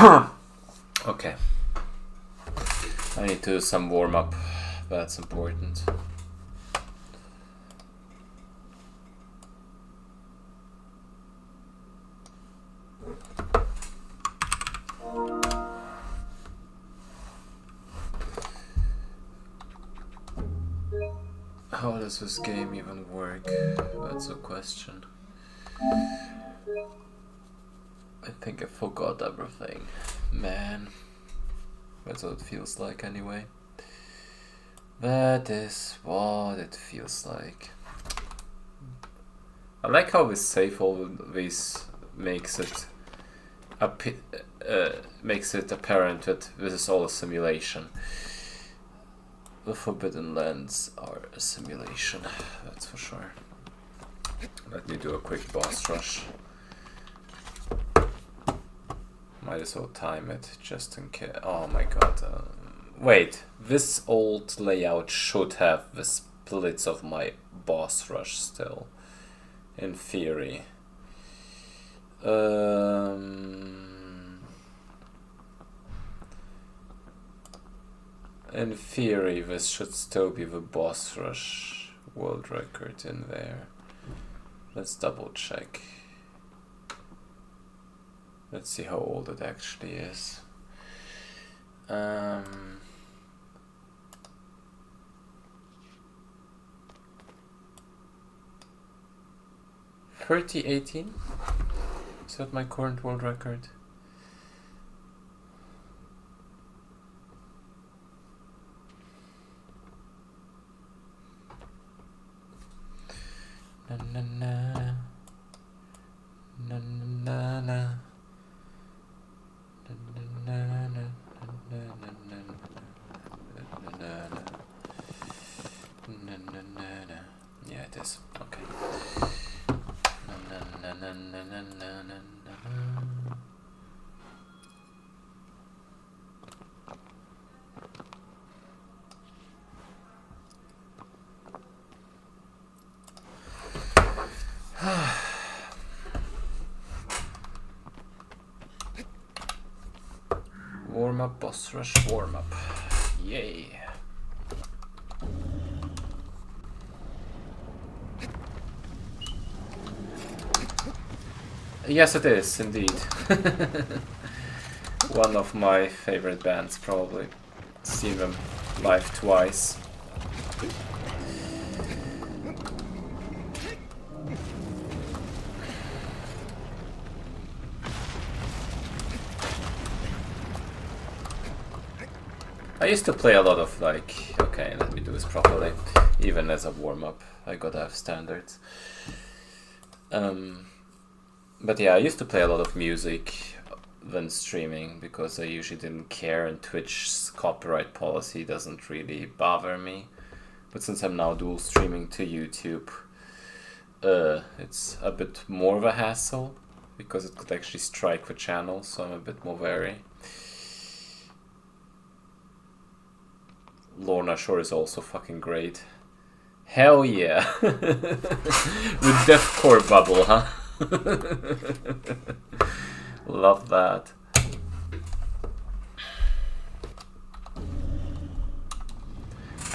Okay. I need to do some warm-up. That's important. How does this game even work? That's a question. I think I forgot everything. Man. That's what it feels like anyway. That is what it feels like. I like how this save always makes it apparent that this is all a simulation. The Forbidden Lands are a simulation, that's for sure. Let me do a quick boss rush. Might as well time it just in case. Oh my god. Wait, this old layout should have the splits of my boss rush still. In theory. In theory, this should still be the boss rush world record in there. Let's double check. Let's see how old it actually is. 3018? Is that my current world record? Na na na na na na. Yeah, it is. Okay. Warm up, boss rush, warm up. Yay. Yes, it is, indeed. One of my favorite bands, probably. Seen them live twice. I used to play a lot of like, okay, let me do this properly. Even as a warm-up, I gotta have standards. But yeah, I used to play a lot of music when streaming because I usually didn't care, and Twitch's copyright policy doesn't really bother me. But since I'm now dual streaming to YouTube, it's a bit more of a hassle because it could actually strike the channel, so I'm a bit more wary. Lorna Shore is also fucking great. Hell yeah! With deathcore bubble, huh? Love that.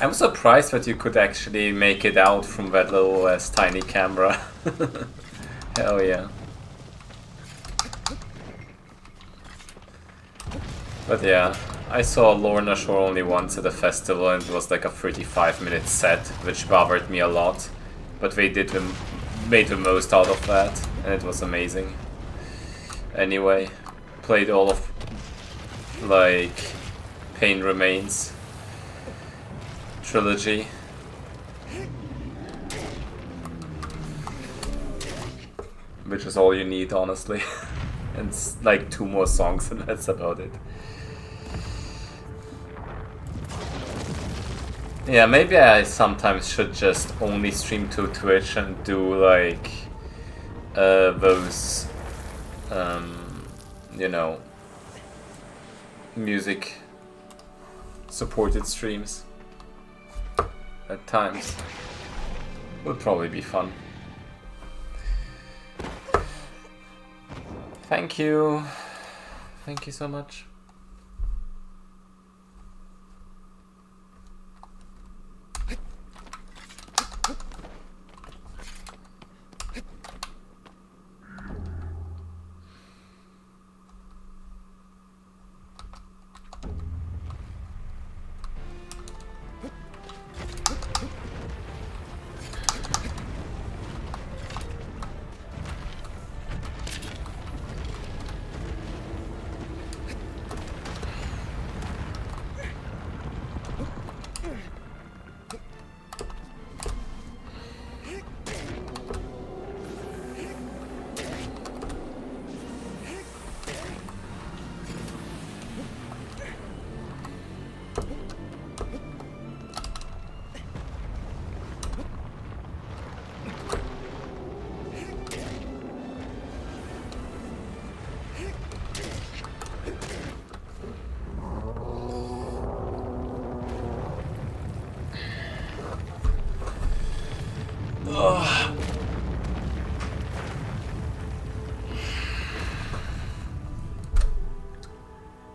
I'm surprised that you could actually make it out from that little tiny camera. Hell yeah. But yeah, I saw Lorna Shore only once at a festival, and it was like a 35-minute set, which bothered me a lot. But they made the most out of that, and it was amazing. Anyway, played all of like Pain Remains trilogy. Which is all you need, honestly. And it's like 2 more songs and that's about it. Yeah, maybe I sometimes should just only stream to Twitch and do like those you know, music supported streams at times. Would probably be fun. Thank you thank you so much.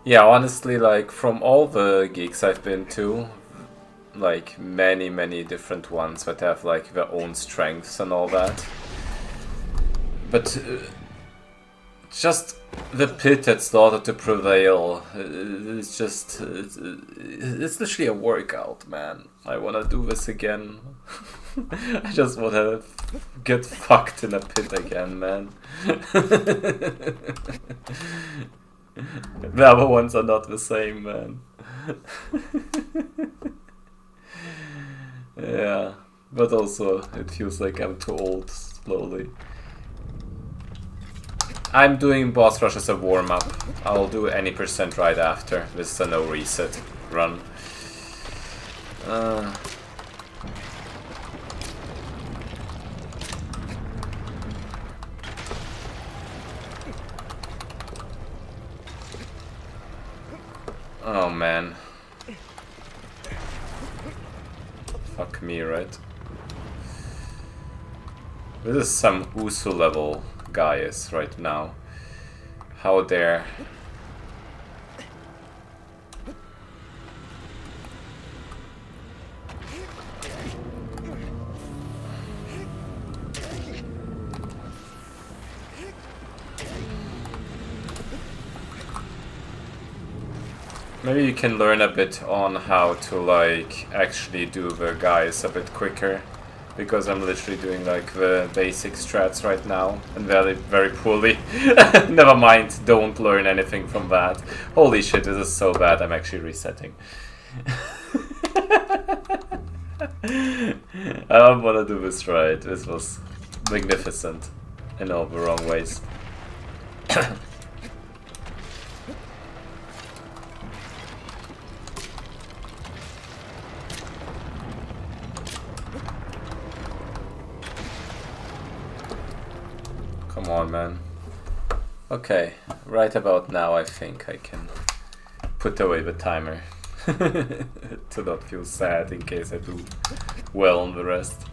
Yeah, honestly, like, from all the gigs I've been to, like, many different ones that have, like, their own strengths and all that. But just the pit at Slaughter to Prevail, it's just, it's literally a workout, man. I wanna do this again. I just wanna get fucked in a pit again, man. The other ones are not the same, man. Yeah, but also it feels like I'm too old slowly. I'm doing boss rush as a warm-up. I'll do any percent right after. This is a no reset run. Oh man. Fuck me, right? This is some Usu level guys right now. How dare. Maybe you can learn a bit on how to like actually do the guys a bit quicker, because I'm literally doing like the basic strats right now and very poorly. Never mind, don't learn anything from that. Holy shit, this is so bad, I'm actually resetting. I don't wanna do this right, this was magnificent in all the wrong ways. Come on, man. Okay, right about now I think I can put away the timer to not feel sad in case I do well on the rest.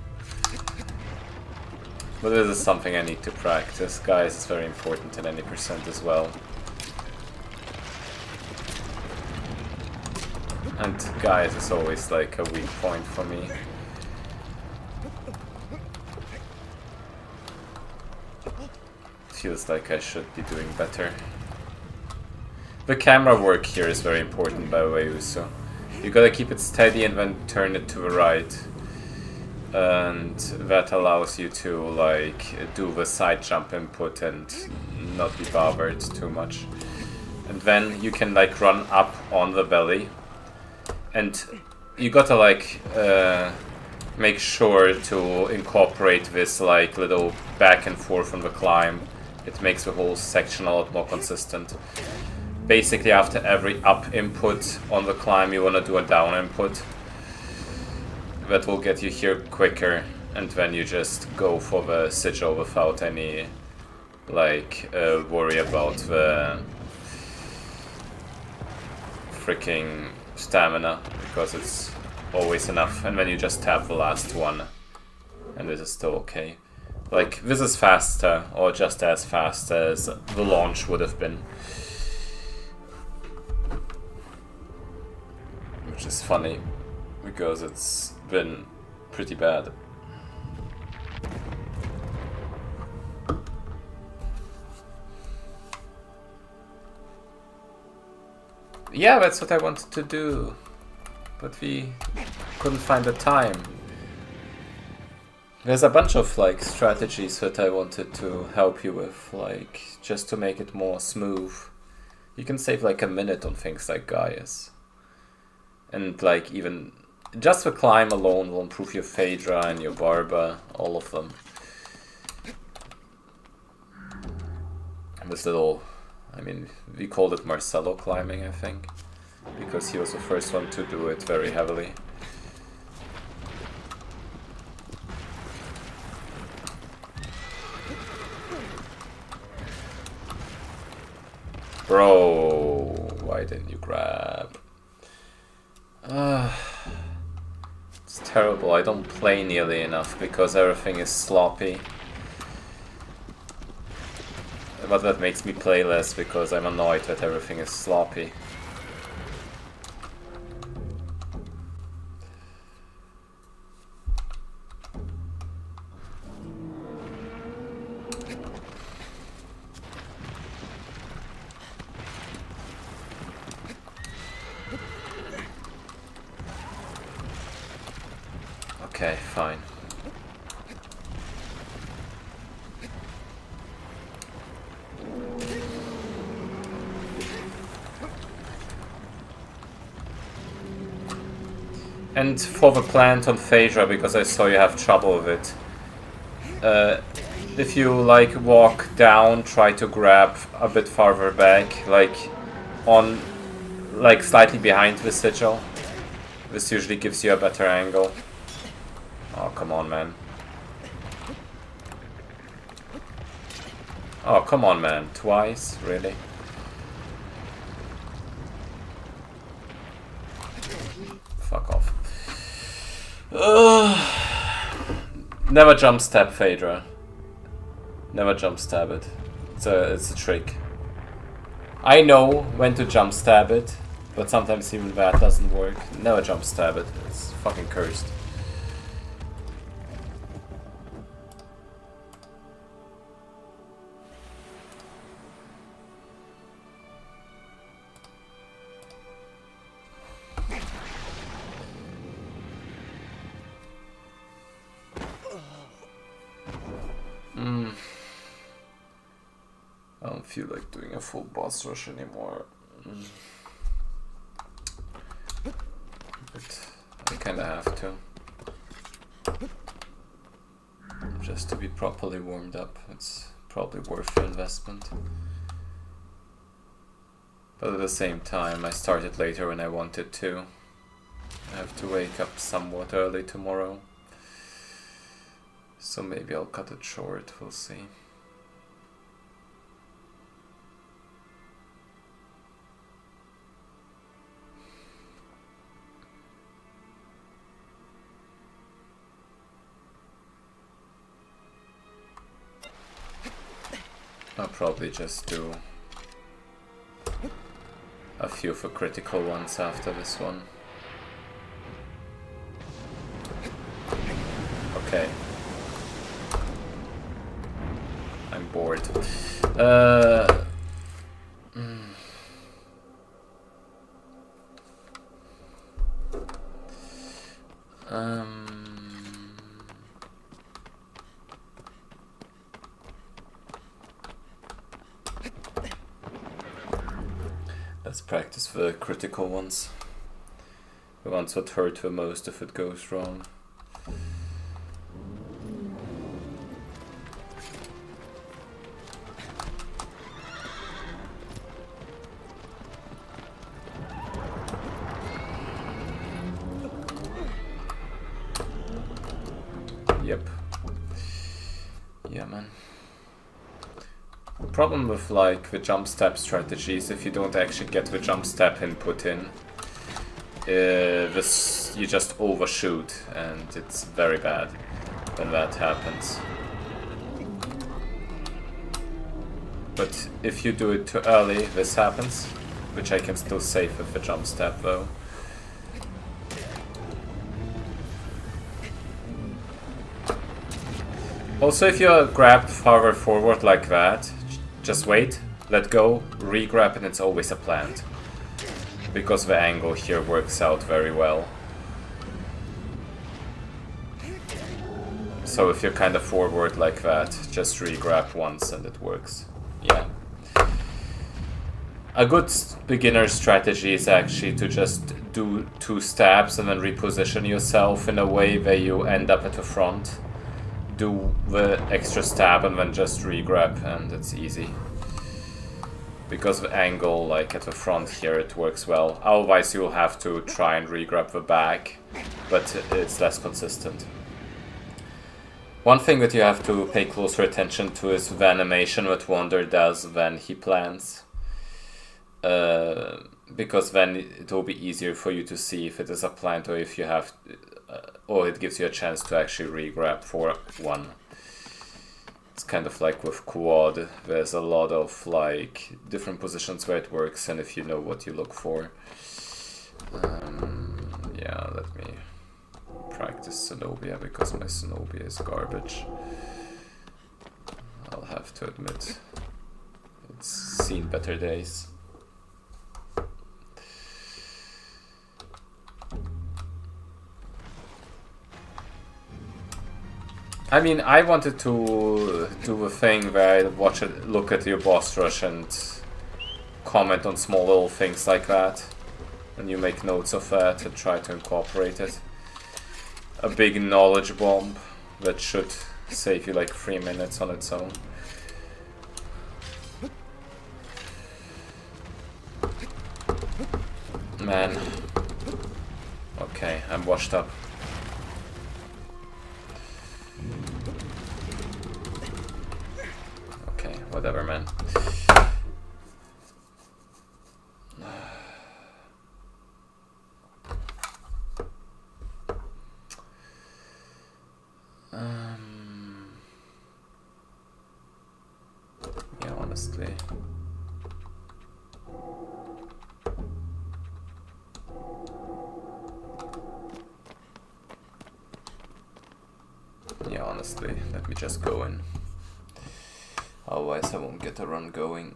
But this is something I need to practice. Guys, it's very important in any percent as well. And guys is always like a weak point for me. Feels like I should be doing better. The camera work here is very important, by the way, Uso. You gotta keep it steady and then turn it to the right. And that allows you to like do the side jump input and not be bothered too much. And then you can like run up on the belly. And you gotta like make sure to incorporate this like little back and forth on the climb. It makes the whole section a lot more consistent. Basically, after every up input on the climb, you want to do a down input. That will get you here quicker, and then you just go for the sigil without any like worry about the freaking stamina, because it's always enough. And then you just tap the last one, and this is still okay. Like, this is faster, or just as fast as the launch would have been. Which is funny, because it's been pretty bad. Yeah, that's what I wanted to do, but we couldn't find the time. There's a bunch of like strategies that I wanted to help you with, like just to make it more smooth. You can save like a minute on things like Gaius. And like even just the climb alone will improve your Phaedra and your Barba, all of them. And this little, I mean, we called it Marcello climbing, I think, because he was the first one to do it very heavily. Bro, why didn't you grab? It's terrible. I don't play nearly enough because everything is sloppy. But that makes me play less because I'm annoyed that everything is sloppy. Okay, fine. And for the plant on Phaedra, because I saw you have trouble with it, if you like walk down, try to grab a bit farther back, like on, like slightly behind the sigil. This usually gives you a better angle. Oh, come on, man. Oh, come on, man. Twice? Really? Fuck off. Never jump stab Phaedra. Never jump stab it. It's a trick. I know when to jump stab it, but sometimes even that doesn't work. Never jump stab it. It's fucking cursed. I don't feel like doing a full boss rush anymore. But I kinda have to. Just to be properly warmed up. It's probably worth the investment. But at the same time, I started later when I wanted to. I have to wake up somewhat early tomorrow. So maybe I'll cut it short, we'll see. I'll probably just do a few for critical ones after this one. Okay. I'm bored. Let's practice the critical ones. The ones that hurt the most if it goes wrong. Yep. Yeah, man. The problem with like the jump step strategies, if you don't actually get the jump step input in, you just overshoot, and it's very bad when that happens. But if you do it too early, this happens, which I can still save with the jump step though. Also, if you grab farther forward like that, just wait, let go, re-grab, and it's always a plant. Because the angle here works out very well. So if you're kind of forward like that, just re-grab once and it works. Yeah. A good beginner strategy is actually to just do 2 stabs and then reposition yourself in a way where you end up at the front. Do the extra stab and then just re-grab, and it's easy. Because the angle, like at the front here, it works well. Otherwise you'll have to try and re-grab the back, but it's less consistent. One thing that you have to pay closer attention to is the animation that Wonder does when he plants. Because then it will be easier for you to see if it is a plant or if you have... or it gives you a chance to actually re-grab for one. It's kind of like with quad, there's a lot of like different positions where it works, and if you know what you look for. Yeah, let me practice Zenobia because my Zenobia is garbage. I'll have to admit, it's seen better days. I mean, I wanted to do a thing where I look at your boss rush and comment on small little things like that. And you make notes of that and try to incorporate it. A big knowledge bomb that should save you like 3 minutes on its own. Man. Okay, I'm washed up. Okay, whatever, man. Yeah, honestly. Yeah, honestly, let me just go in. Otherwise I won't get a run going.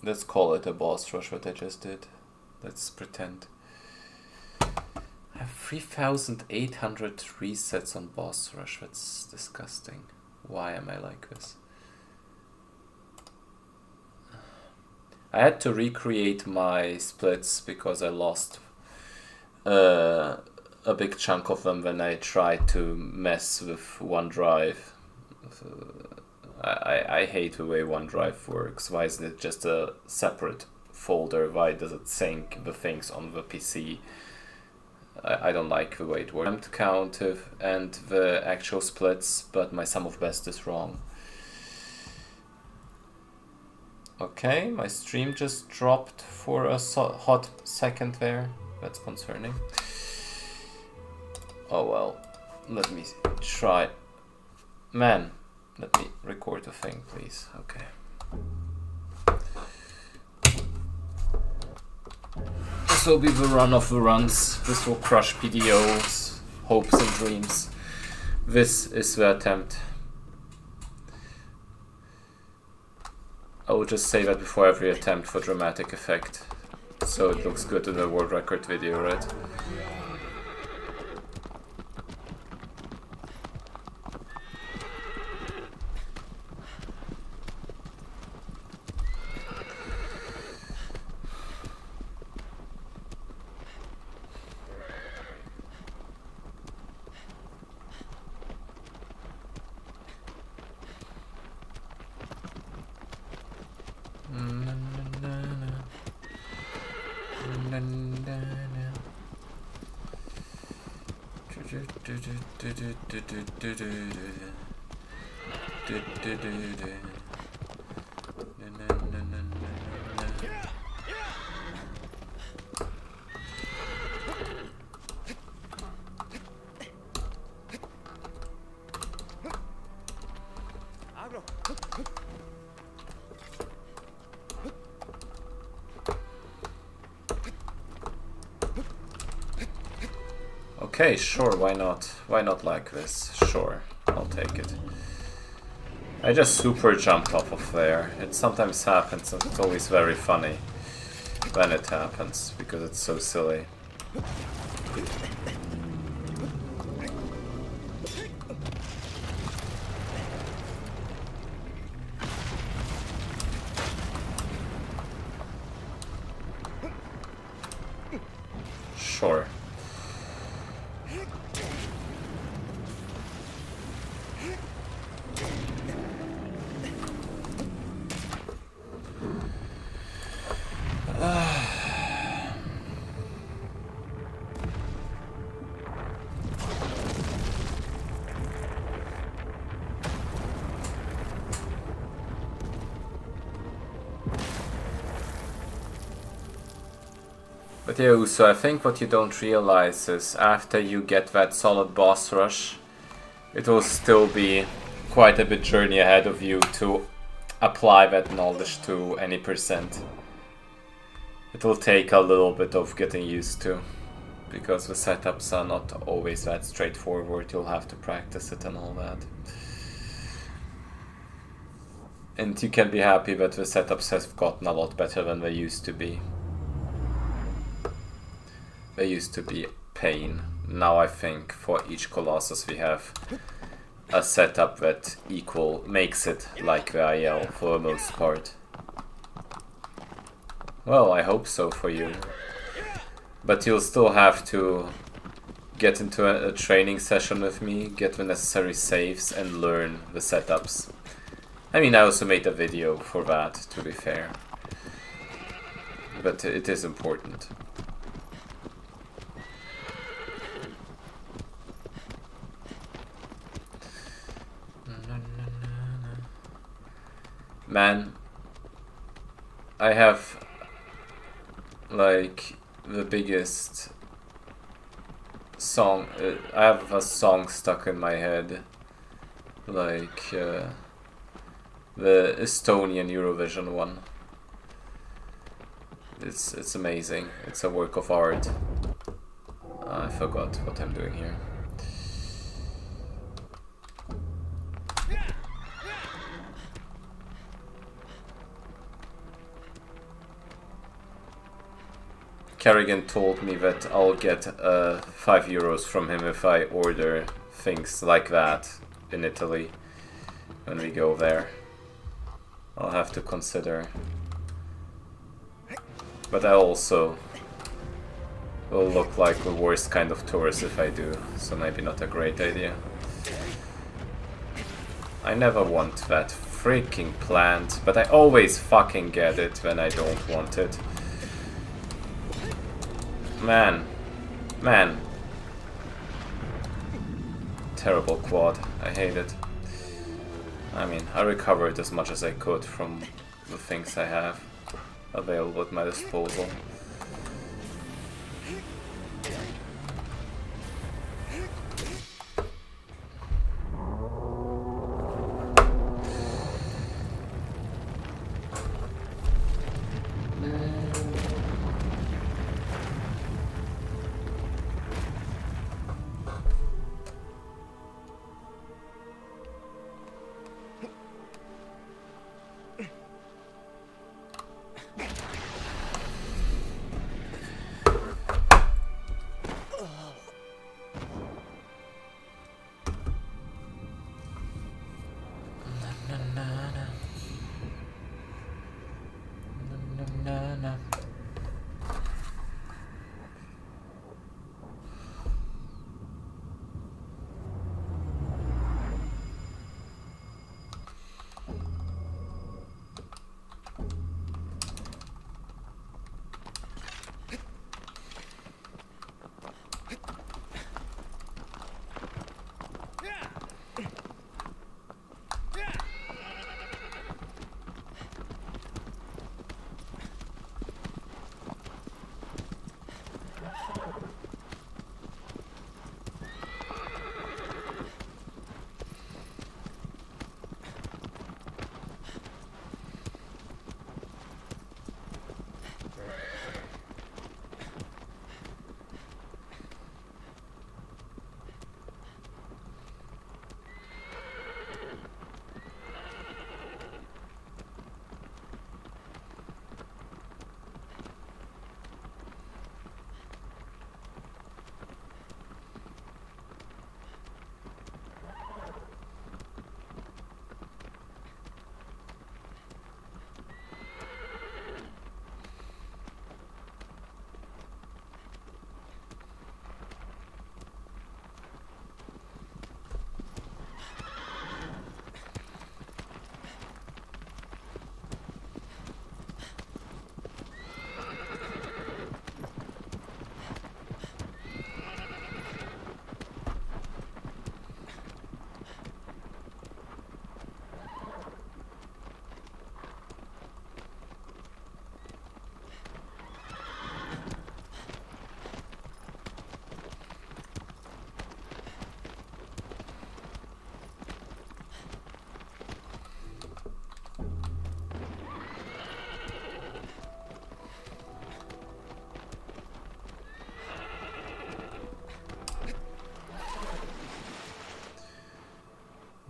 Let's call it a boss rush, what I just did. Let's pretend. I have 3,800 resets on boss rush, that's disgusting. Why am I like this? I had to recreate my splits because I lost a big chunk of them when I tried to mess with OneDrive. I hate the way OneDrive works. Why is it just a separate folder? Why does it sync the things on the PC? I don't like the way it works. Attempt count and the actual splits, but my sum of best is wrong. Okay, my stream just dropped for a hot second there. That's concerning. Oh well, let me try. Man, let me record the thing, please. Okay. This will be the run of the runs. This will crush PDO's hopes and dreams. This is the attempt. I will just say that before every attempt for dramatic effect. So it looks good in the world record video, right? Okay, sure, why not? Why not like this? Sure, I'll take it. I just super jumped off of there. It sometimes happens and it's always very funny when it happens because it's so silly. Sure. But yeah, so I think what you don't realize is after you get that solid boss rush, it will still be quite a bit journey ahead of you to apply that knowledge to any percent. It will take a little bit of getting used to, because the setups are not always that straightforward. You'll have to practice it and all that. And you can be happy that the setups have gotten a lot better than they used to be. They used to be pain. Now I think for each Colossus we have a setup that makes it like the IL for the most part. Well, I hope so for you. But you'll still have to get into a training session with me, get the necessary saves and learn the setups. I mean, I also made a video for that, to be fair. But it is important. Man, I have like the biggest song. I have a song stuck in my head, like the Estonian Eurovision one. It's amazing. It's a work of art. I forgot what I'm doing here. Kerrigan told me that I'll get 5 euros from him if I order things like that in Italy when we go there. I'll have to consider. But I also will look like the worst kind of tourist if I do, so maybe not a great idea. I never want that freaking plant, but I always fucking get it when I don't want it. Man. Terrible quad. I hate it. I mean, I recovered as much as I could from the things I have available at my disposal.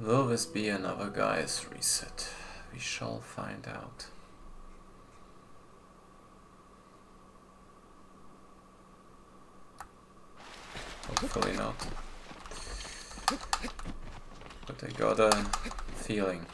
Will this be another guy's reset? We shall find out. Hopefully not. But I got a feeling.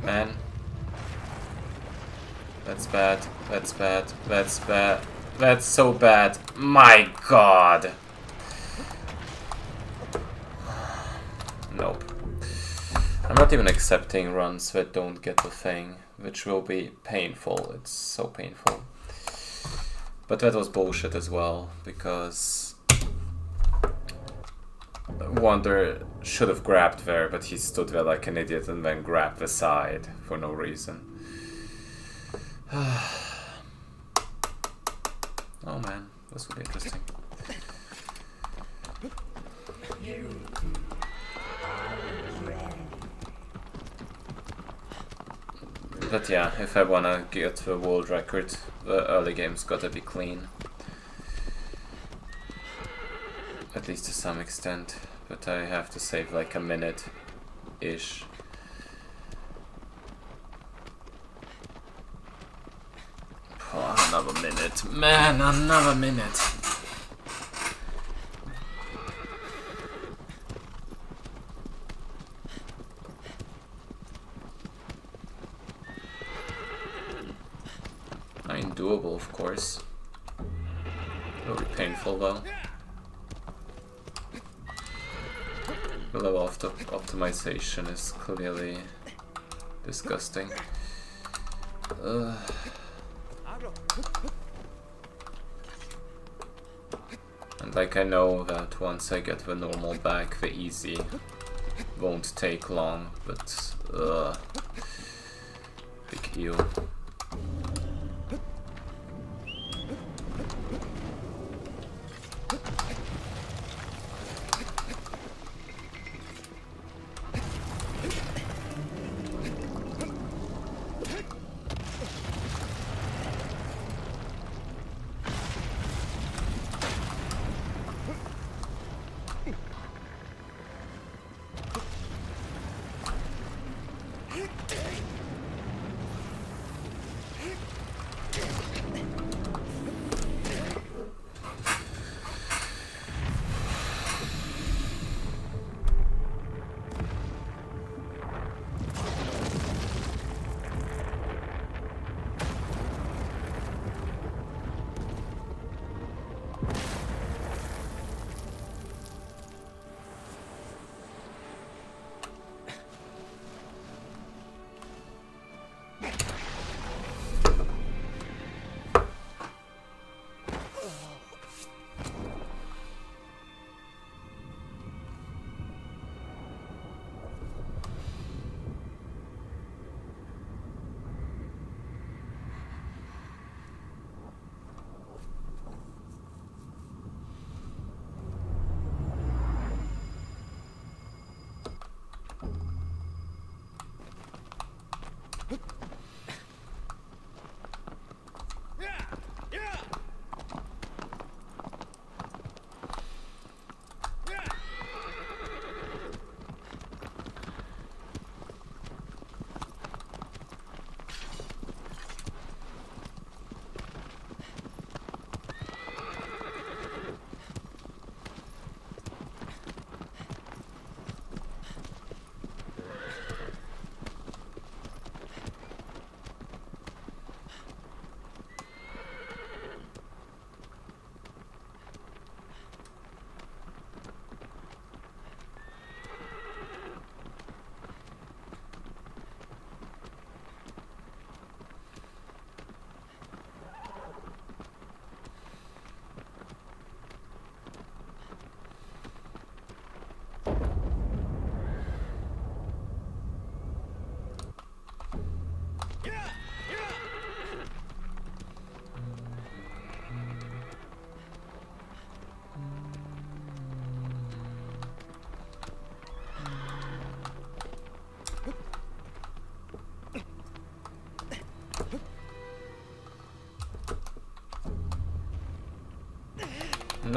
Man. That's bad. That's bad. That's bad. That's so bad. My god. Nope. I'm not even accepting runs that don't get the thing, which will be painful. It's so painful. But that was bullshit as well, because Wonder should have grabbed there, but he stood there like an idiot and then grabbed the side for no reason. Oh man, this would be interesting. But yeah, if I wanna get the world record, the early game's gotta be clean. At least to some extent. But I have to save like a minute-ish. Oh, another minute. Man, another minute. I mean, doable, of course. It'll be painful though. The level of the optimization is clearly disgusting. And like I know that once I get the normal back, the easy won't take long, but big deal.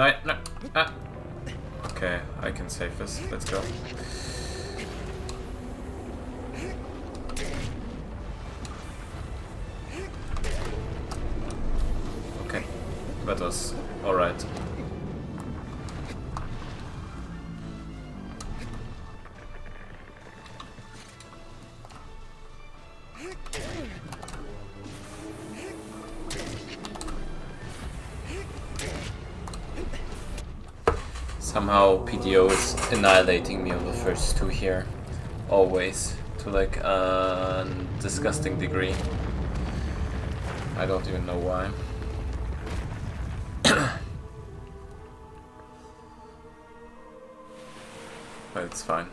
No, no. Ah. Okay, I can save this. Let's go. Okay, that was alright. Somehow PDO is annihilating me on the first two here. Always. To like a disgusting degree. I don't even know why. But it's fine.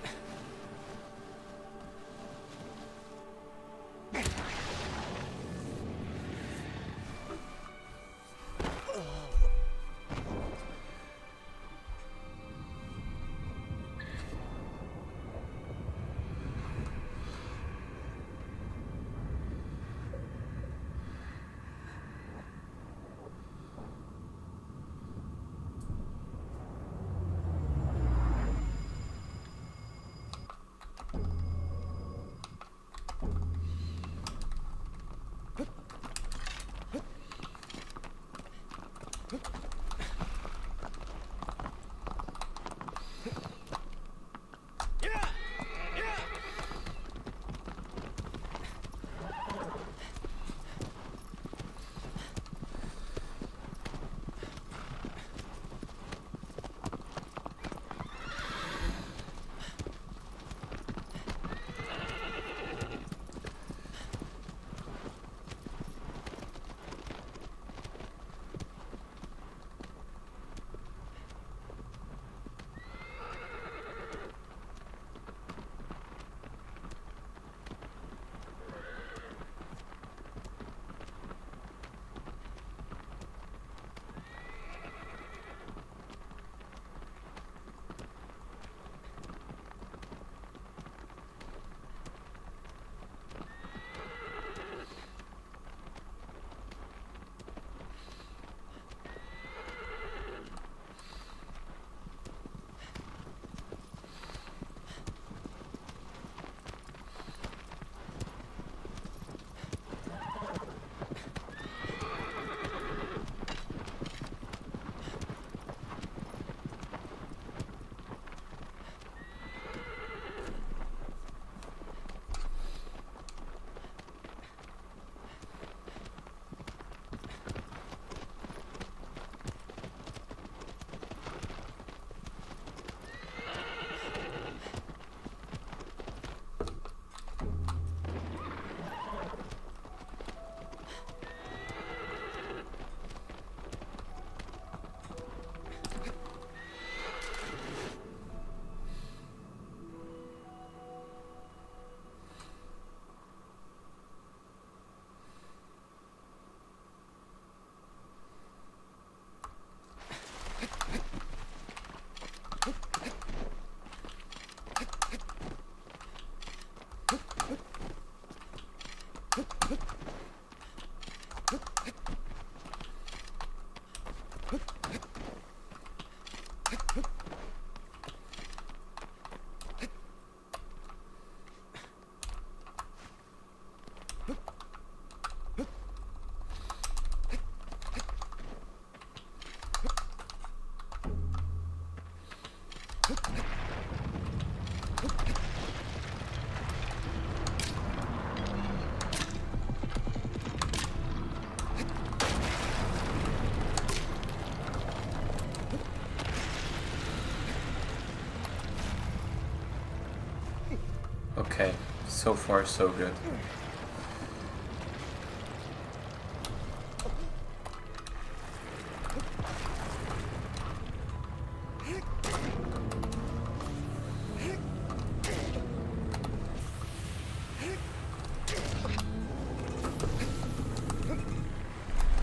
Okay, so far so good.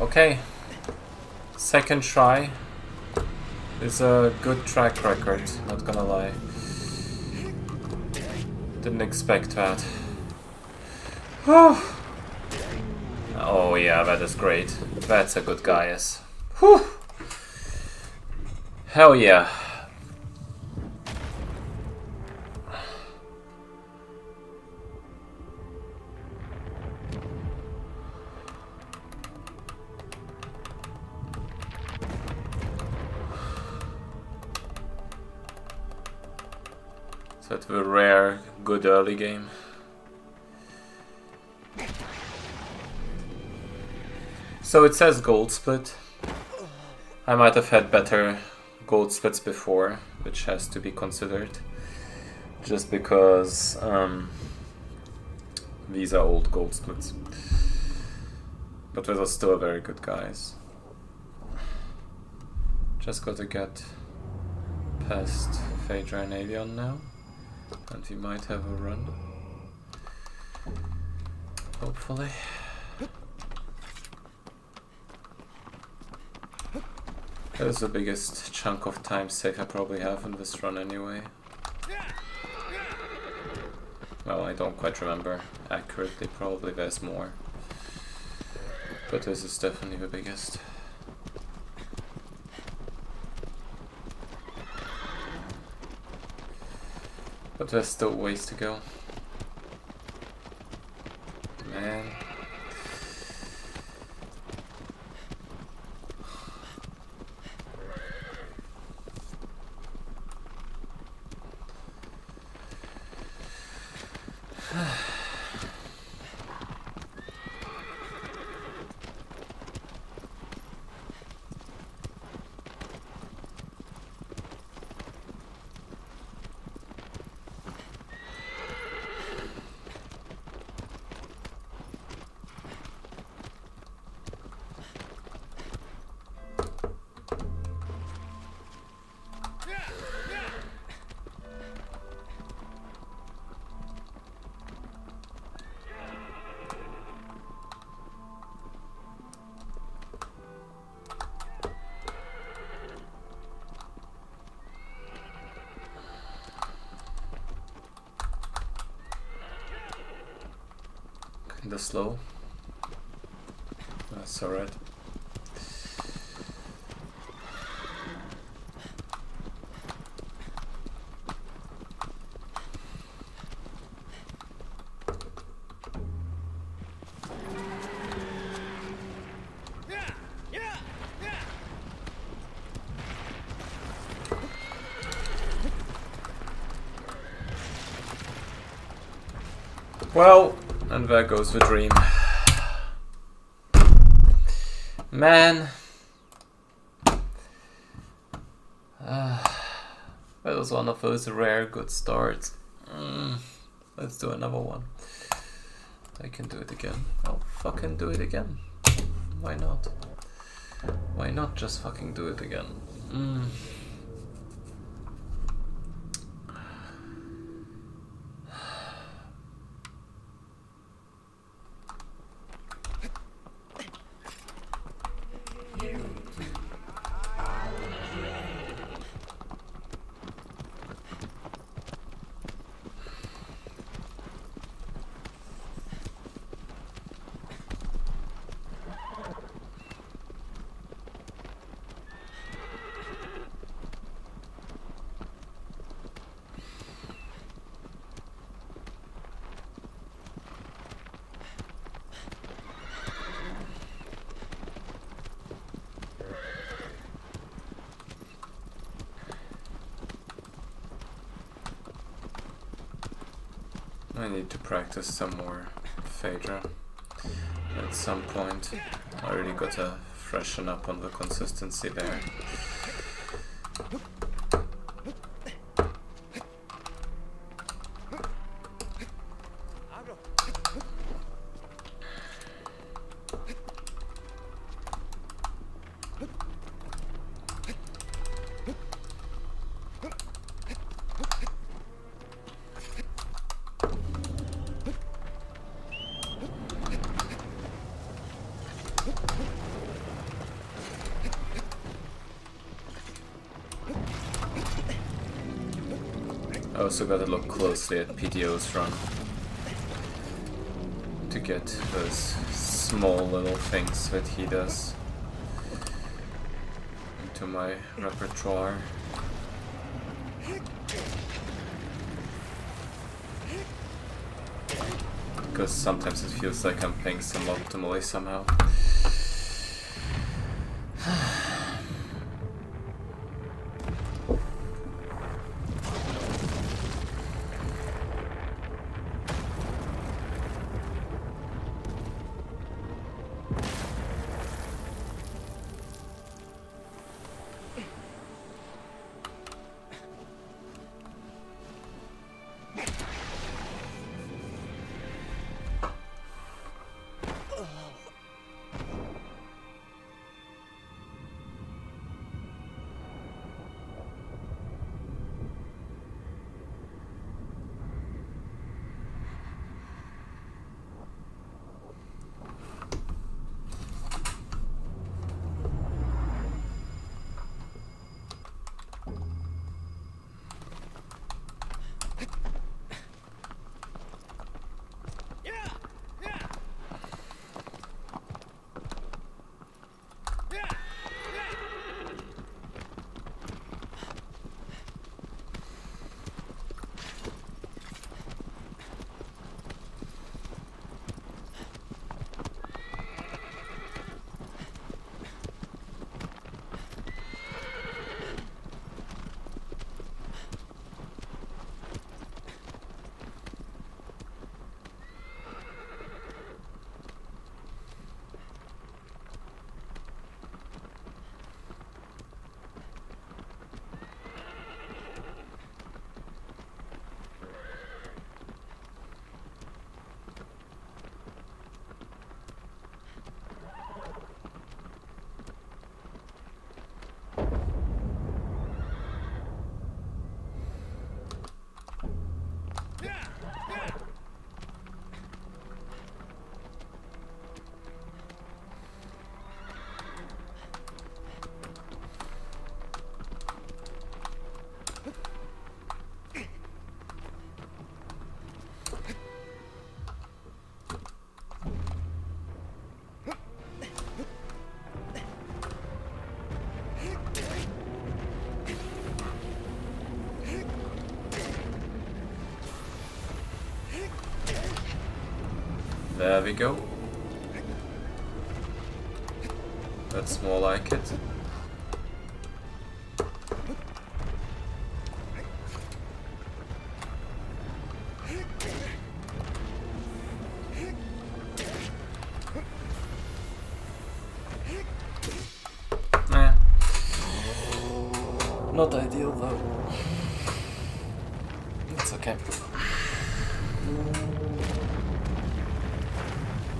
Okay, second try is a good track record, not gonna lie. Didn't expect that. Oh yeah, that is great. That's a good guy, yes. Whew. Hell yeah. So that's a rare, good early game. So it says gold split. I might have had better gold splits before, which has to be considered. Just because these are old gold splits. But those are still very good guys. Just gotta get past Phaedra and Avion now. And we might have a run. Hopefully. That is the biggest chunk of time save I probably have in this run anyway. Well, I don't quite remember accurately, probably there's more. But this is definitely the biggest. But there's still ways to go. Man. Kinda slow. That's alright. Well, and there goes the dream. Man. That was one of those rare good starts. Let's do another one. I can do it again. I'll fucking do it again. Why not? Why not just fucking do it again? I need to practice some more Phaedra at some point. I really gotta freshen up on the consistency there. I also gotta look closely at PDO's run to get those small little things that he does. to my repertoire. Because sometimes it feels like I'm playing suboptimally somehow. There we go. That's more like it. Not ideal though. It's okay.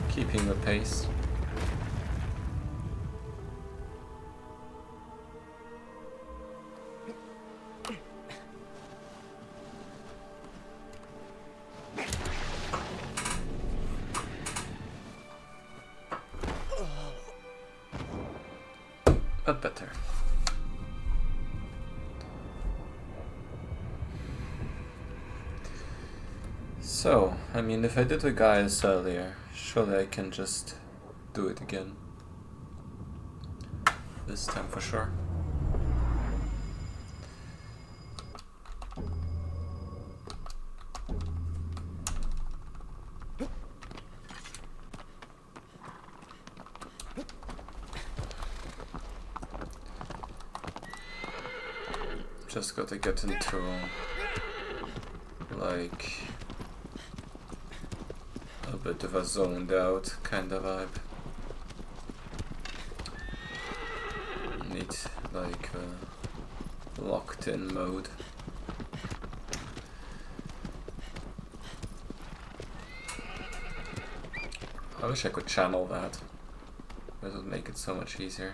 Keeping the pace. But better. So, I mean, if I did the guys earlier, surely I can just do it again. This time for sure. Just gotta get into like a bit of a zoned out kind of vibe. Need like a locked in mode. I wish I could channel that. That would make it so much easier.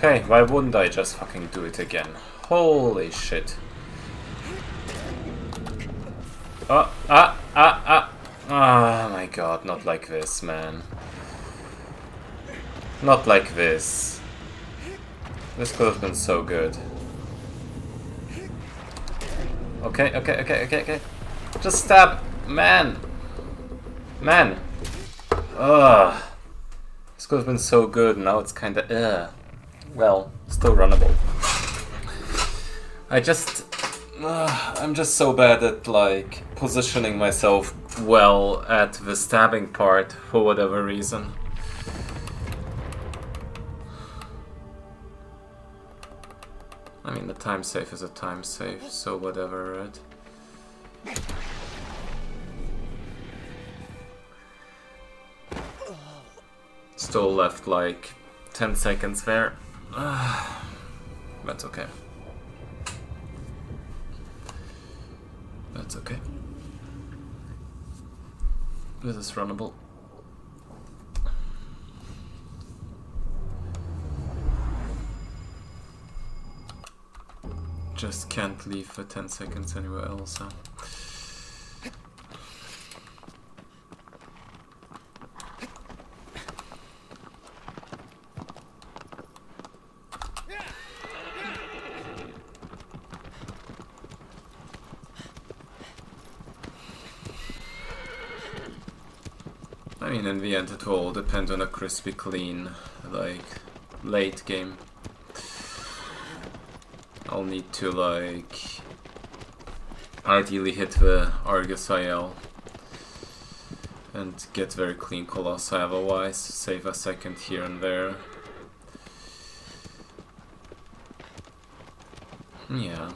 Okay, why wouldn't I just fucking do it again? Holy shit. Oh, oh my god, not like this, man. Not like this. This could have been so good. Okay. Just stab! Man! Man! Ugh. This could have been so good, now it's kinda well, still runnable. I'm just so bad at, like, positioning myself well at the stabbing part for whatever reason. I mean, the time save is a time save, so whatever, right? Still left like 10 seconds there. That's okay. That's okay. This is runnable. Just can't leave for 10 seconds anywhere else, huh? I mean, in the end it will all depend on a crispy clean, like, late game. I'll need to, like, ideally hit the Argus IL and get very clean Colossi otherwise, save a second here and there. Yeah,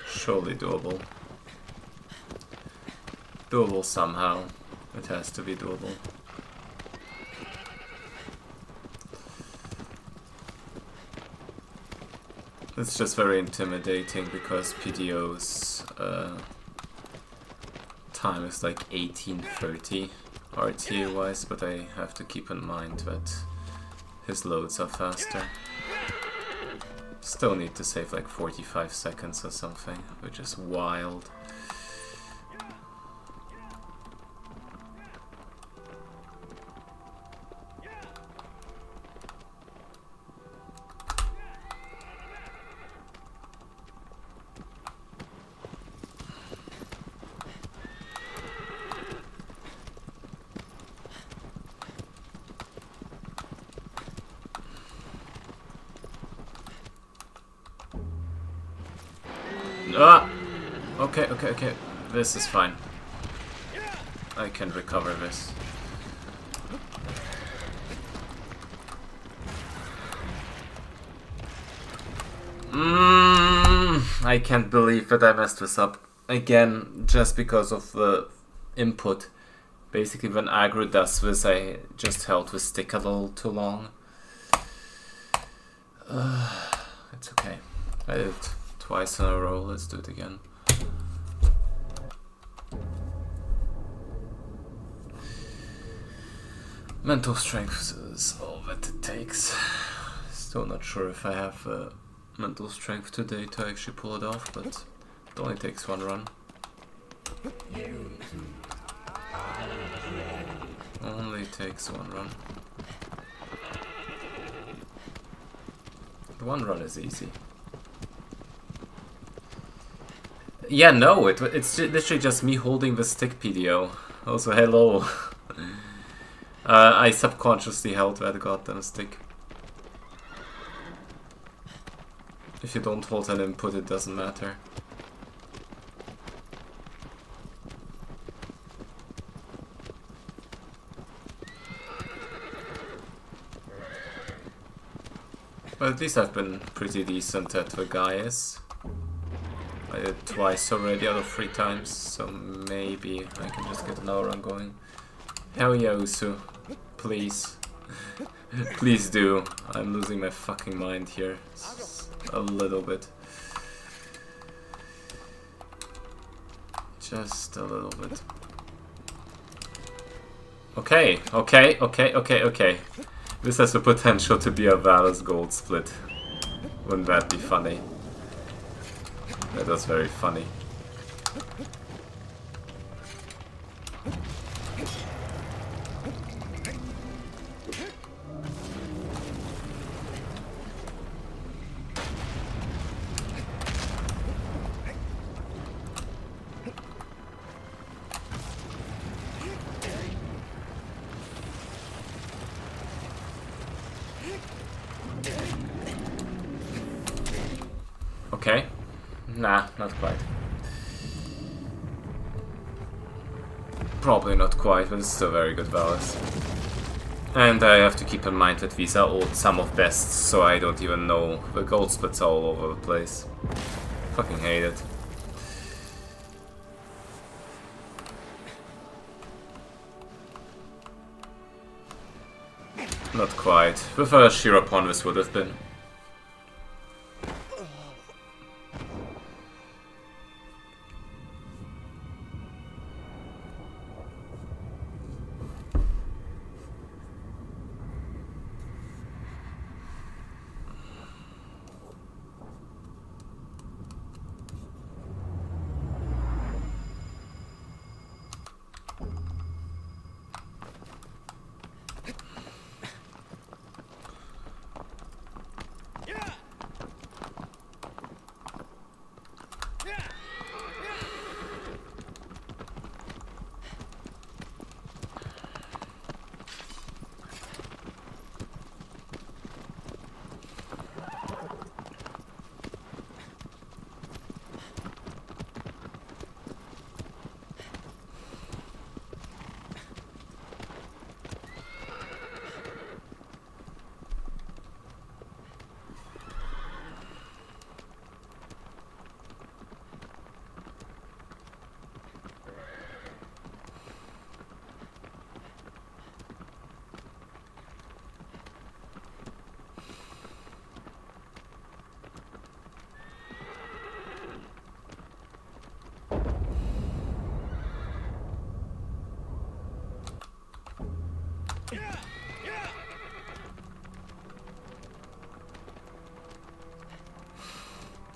surely doable. Doable somehow. It has to be doable. It's just very intimidating because PDO's time is like 1830 RTA wise, but I have to keep in mind that his loads are faster. Still need to save like 45 seconds or something, which is wild. Ah! Okay. This is fine. I can recover this. I can't believe that I messed this up. Again, just because of the input. Basically, when aggro does this, I just held the stick a little too long. It's okay. I did it twice in a row. Let's do it again. Mental strength is all that it takes. Still not sure if I have mental strength today to actually pull it off, but it only takes one run. Only takes one run. The one run is easy. Yeah, no, it's literally just me holding the stick, PDO. Also, hello. I subconsciously held that goddamn stick. If you don't hold an input, it doesn't matter. But at least I've been pretty decent at the guys. I did it twice already out of 3 times, so maybe I can just get another run going. Hell yeah, Usu. Please. Please do. I'm losing my fucking mind here. A little bit. Just a little bit. Okay. This has the potential to be a Valus gold split. Wouldn't that be funny? That was very funny. Okay. Nah, not quite. Probably not quite, but it's still very good Valus. And I have to keep in mind that these are old sum of bests, so I don't even know. The gold splits are all over the place. Fucking hate it. Not quite. With a Shirapon this would have been.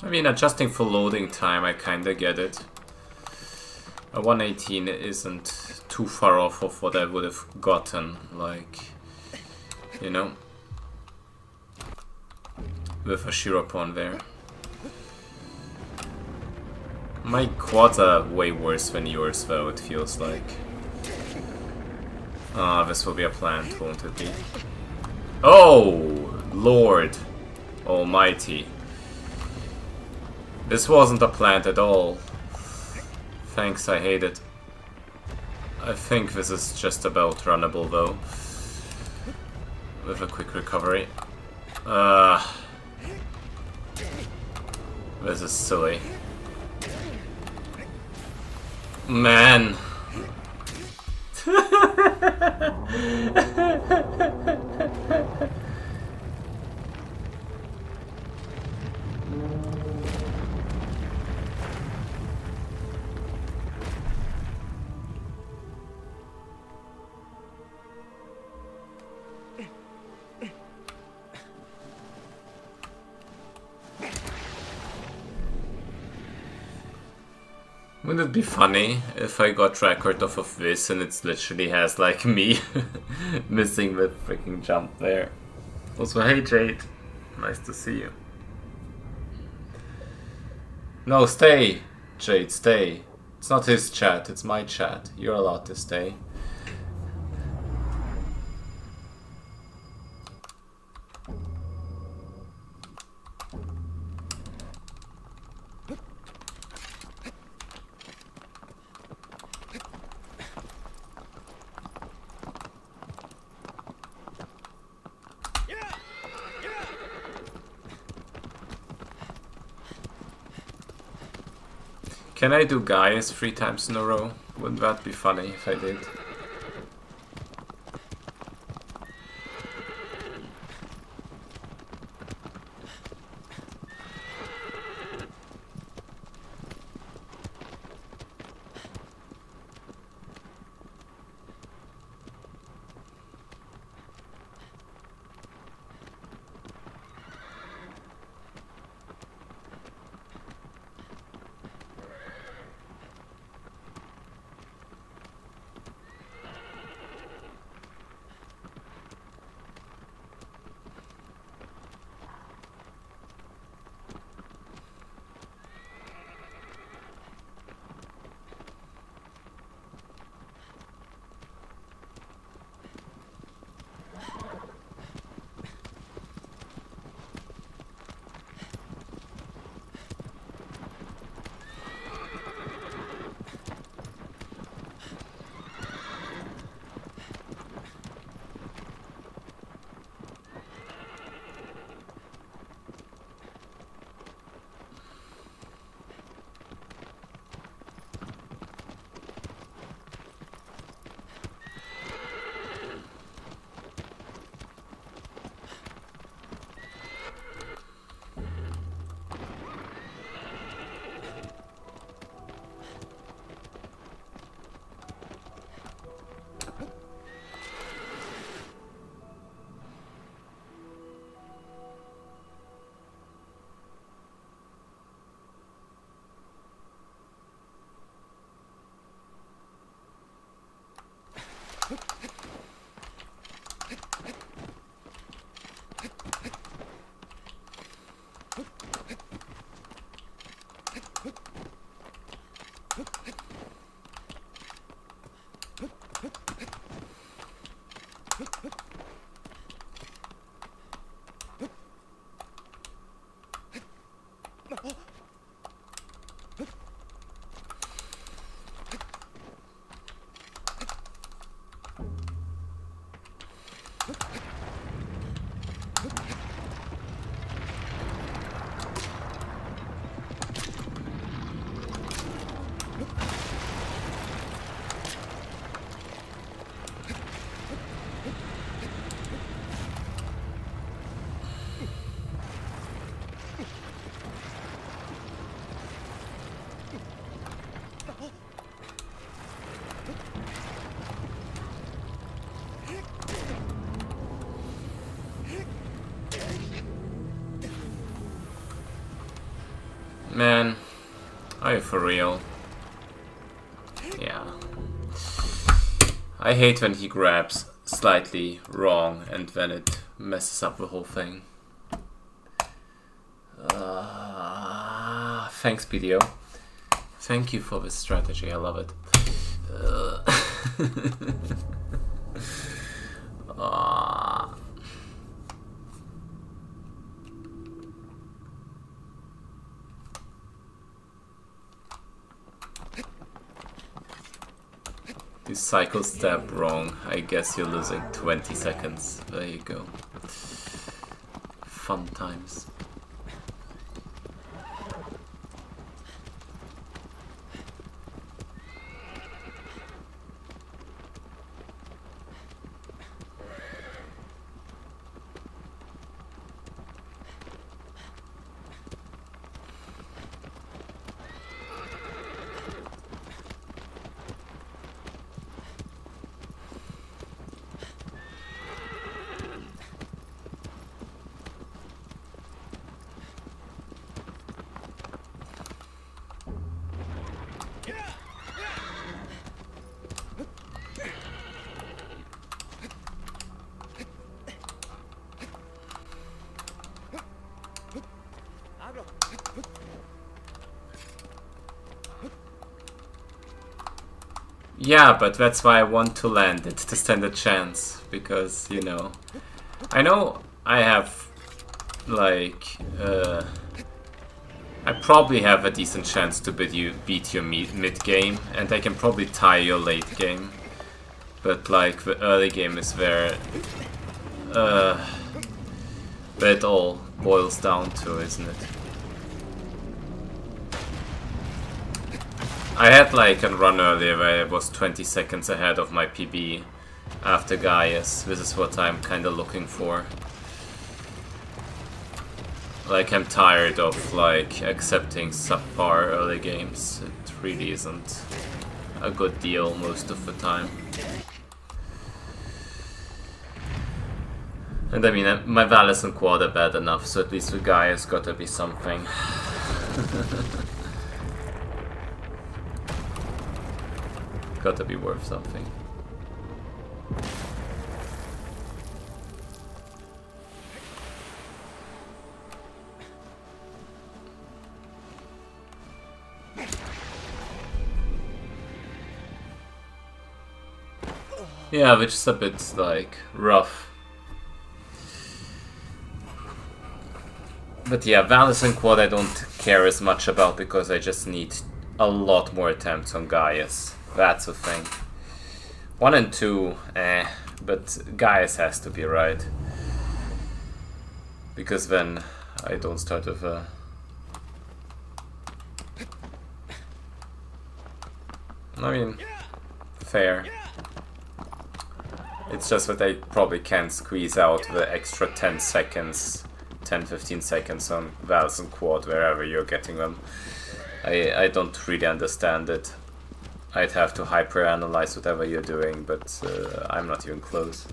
I mean, adjusting for loading time, I kinda get it. A 118 isn't too far off of what I would have gotten, like, you know, with a Shirapon there. My quads are way worse than yours, though, it feels like. Ah, this will be a plant, won't it be? Oh, Lord Almighty. This wasn't a plant at all. Thanks, I hate it. I think this is just about runnable though. With a quick recovery. This is silly. Man. Wouldn't it be funny if I got record of this and it literally has like me missing the freaking jump there. Also, hey Jade, nice to see you. No, stay, Jade, stay. It's not his chat, it's my chat. You're allowed to stay. Can I do Gaius 3 times in a row? Wouldn't that be funny if I did? Man, are you for real? Yeah. I hate when he grabs slightly wrong and then it messes up the whole thing. Thanks, PDO. Thank you for this strategy, I love it. You cycle step wrong. I guess you're losing 20 seconds. There you go. Fun times. Yeah, but that's why I want to land it, to stand a chance, because, you know, I know I have, like, I probably have a decent chance to beat your mid-game, and I can probably tie your late game, but, like, the early game is where it all boils down to, isn't it? I had like a run earlier where I was 20 seconds ahead of my PB after Gaius. This is what I'm kinda looking for. Like, I'm tired of like accepting subpar early games. It really isn't a good deal most of the time. And I mean, my Valis and Quad are bad enough, so at least the Gaius gotta be something. Gotta be worth something. Yeah, which is a bit like rough. But yeah, Valis and Quad I don't care as much about because I just need a lot more attempts on Gaius. That's the thing. 1 and 2, but Gaius has to be right. Because then I don't start with a... I mean, fair. It's just that I probably can't squeeze out the extra 10 seconds, 10-15 seconds on Valis and Quad wherever you're getting them. I don't really understand it. I'd have to hyper-analyze whatever you're doing, but I'm not even close.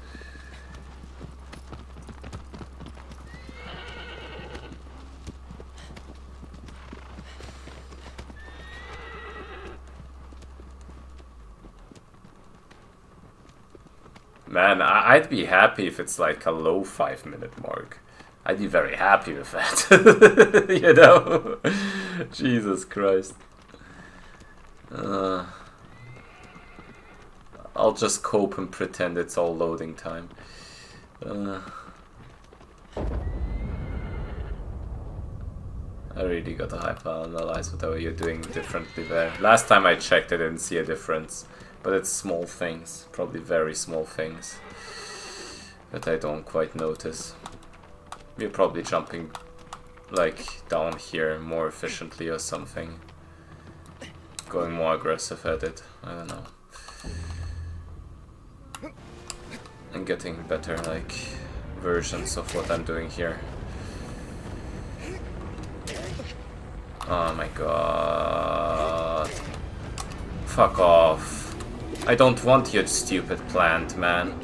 Man, I'd be happy if it's like a low 5-minute mark. I'd be very happy with that. You know? Jesus Christ. Uh, I'll just cope and pretend it's all loading time. I really gotta hyper-analyze whatever you're doing differently there. Last time I checked, I didn't see a difference. But it's small things, probably very small things, that I don't quite notice. You're probably jumping, like, down here more efficiently or something. Going more aggressive at it, I don't know. And getting better, like, versions of what I'm doing here. Oh my god. Fuck off. I don't want your stupid plant, man.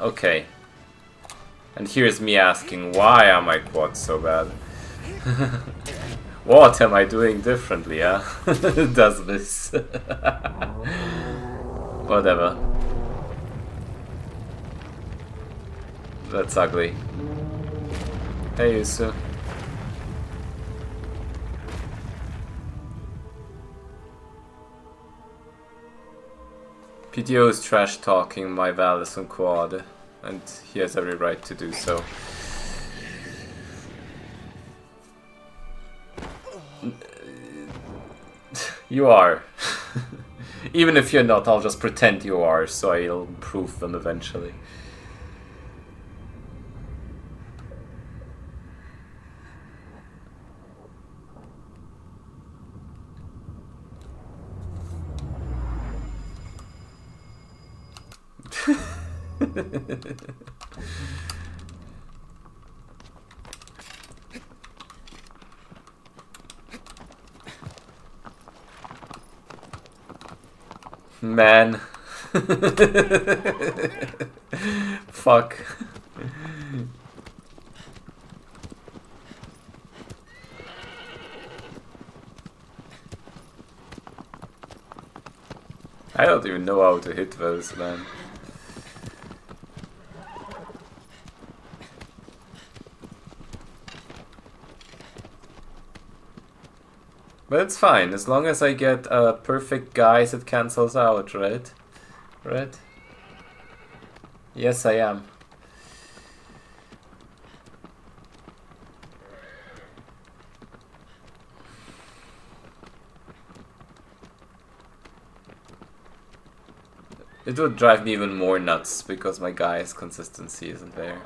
Okay. And here's me asking, why are my quads so bad? What am I doing differently, huh? Does this? Whatever. That's ugly. Hey, Yusu. PTO is trash talking my Valison quad, and he has every right to do so. You are. Even if you're not, I'll just pretend you are, so I'll prove them eventually. Man. Fuck. I don't even know how to hit those, man. But it's fine, as long as I get perfect guys, it cancels out, right? Right? Yes, I am. It would drive me even more nuts because my guy's consistency isn't there.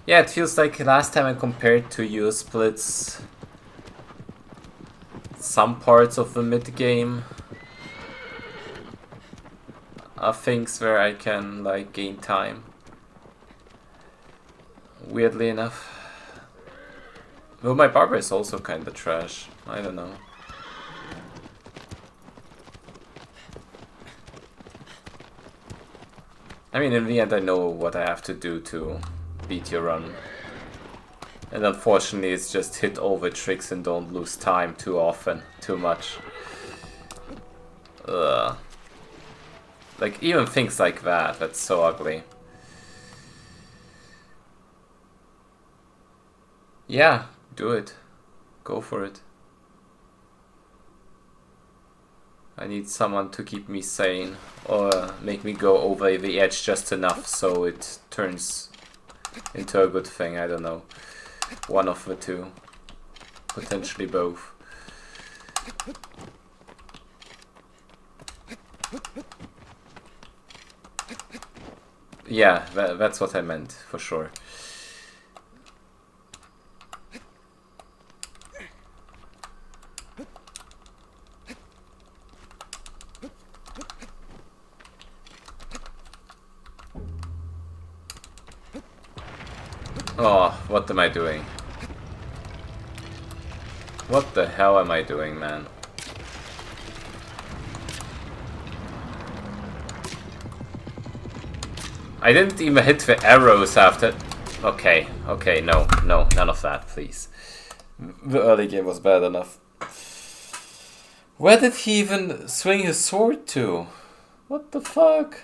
Yeah, it feels like last time I compared to you splits, some parts of the mid-game are things where I can like gain time. Weirdly enough. Well, my barber is also kinda trash. I don't know. I mean, in the end I know what I have to do to beat your run. And unfortunately it's just hit over tricks and don't lose time too often, too much. Ugh. Like even things like that, that's so ugly. Yeah, do it. Go for it. I need someone to keep me sane or make me go over the edge just enough so it turns into a good thing, I don't know. One of the two. Potentially both. Yeah, that's what I meant, for sure. Oh, what am I doing? What the hell am I doing, man? I didn't even hit the arrows after. Okay, okay, no, none of that, please. The early game was bad enough. Where did he even swing his sword to? What the fuck?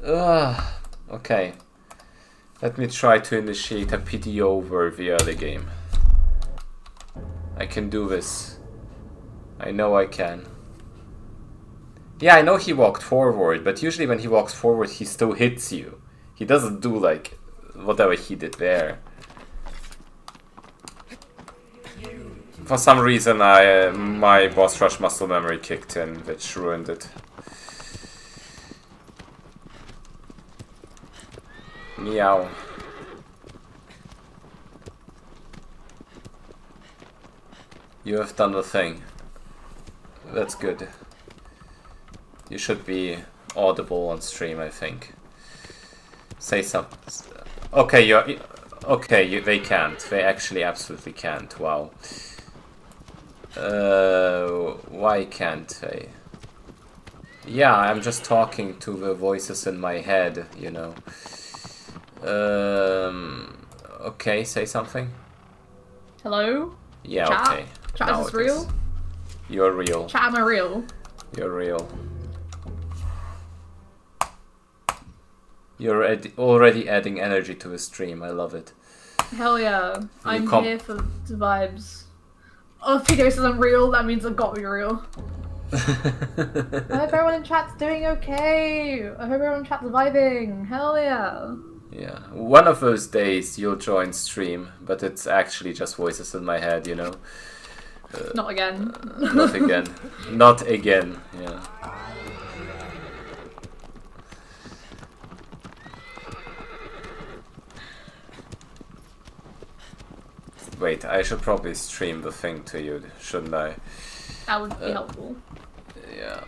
Ugh. Okay. Let me try to initiate a PTO over the early game. I can do this. I know I can. Yeah, I know he walked forward, but usually when he walks forward, he still hits you. He doesn't do, like, whatever he did there. For some reason, my boss rush muscle memory kicked in, which ruined it. Meow. You have done the thing. That's good. You should be audible on stream, I think. Say something. Okay, they can't. They actually absolutely can't. Wow. Why can't they? Yeah, I'm just talking to the voices in my head, you know. Okay, say something. Hello? Yeah, Chat? okay. Chat, is this real? You're real. Chat, am I real? You're real. You're already adding energy to the stream. I love it. Hell yeah. I'm here for the vibes. Oh, if PTO says I'm real, that means I've got to be real. I hope everyone in chat's doing okay. I hope everyone in chat's vibing. Hell yeah. Yeah. One of those days you'll join stream, but it's actually just voices in my head, you know? Not again. Not again. Not again, yeah. Wait, I should probably stream the thing to you, shouldn't I? That would be helpful. Yeah.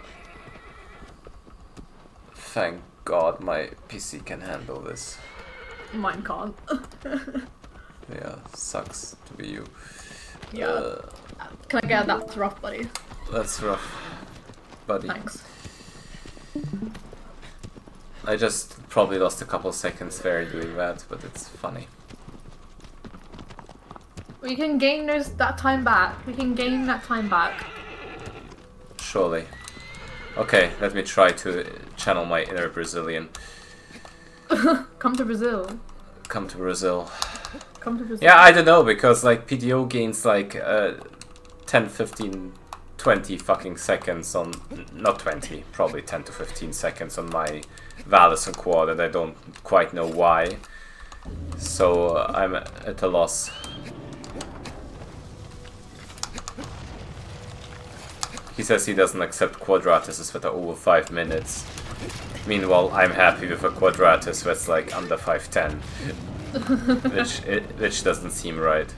Thank God my PC can handle this. Mine can't. Yeah, sucks to be you. Yeah. Can I get that's rough, buddy? That's rough, buddy. Thanks. I just probably lost a couple seconds there doing that, but it's funny. We can gain that time back. We can gain that time back. Surely. Okay, let me try to channel my inner Brazilian. Come to Brazil. Come to Brazil. Come to Brazil. Yeah, I don't know, because like PDO gains like 10, 15, 20 fucking seconds on... Not 20, probably 10 to 15 seconds on my Valus and Quad, and I don't quite know why. So I'm at a loss. He says he doesn't accept quadratuses that are over 5 minutes. Meanwhile, I'm happy with a quadratus that's like under 5:10. which doesn't seem right.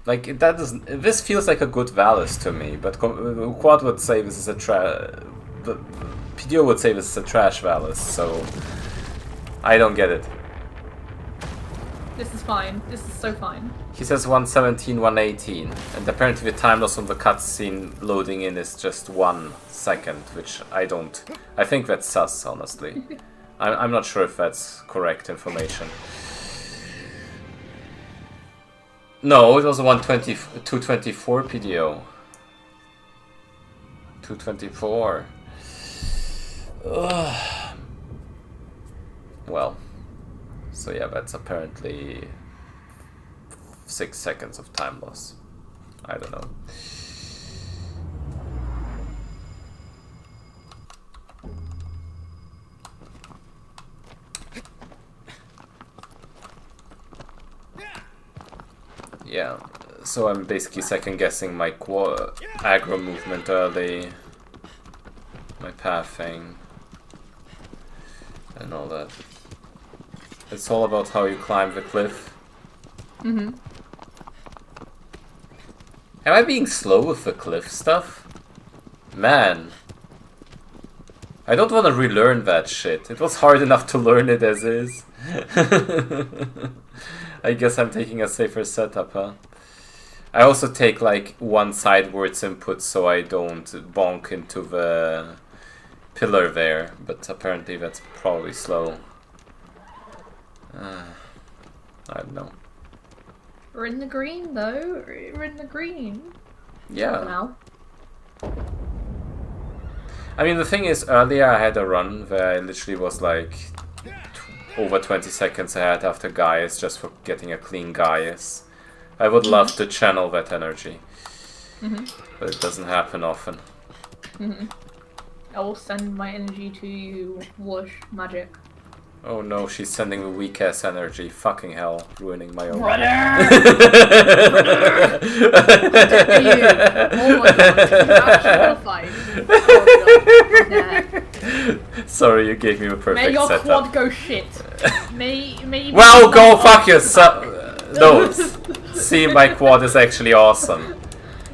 Like, that doesn't... This feels like a good Valus to me, but Quad would say this is a PDO would say this is a trash Valus, so... I don't get it. This is fine. This is so fine. He says 117, 118, and apparently the time loss on the cutscene loading in is just 1 second, which I don't... I think that's sus, honestly. I'm not sure if that's correct information. No, it was 224 PDO. 224. Ugh. Well, so yeah, that's apparently 6 seconds of time loss. I don't know. Yeah, so I'm basically second guessing my aggro movement early, my pathing, and all that. It's all about how you climb the cliff. Mm-hmm. Am I being slow with the cliff stuff? Man. I don't want to relearn that shit. It was hard enough to learn it as is. I guess I'm taking a safer setup, huh? I also take like one sidewards input so I don't bonk into the pillar there, but apparently that's probably slow. I don't know. We're in the green though. We're in the green. Yeah. Now. I mean, the thing is, earlier I had a run where I literally was like over 20 seconds ahead after Gaius just for getting a clean Gaius. I would love to channel that energy, but it doesn't happen often. I will send my energy to you, whoosh, magic. Oh no, she's sending the weak ass energy. Fucking hell, ruining my own. Brother! Oh my god, Sorry, you gave me a perfect May your setup. quad go shit. May Well, go fuck yourself! No, see, my quad is actually awesome.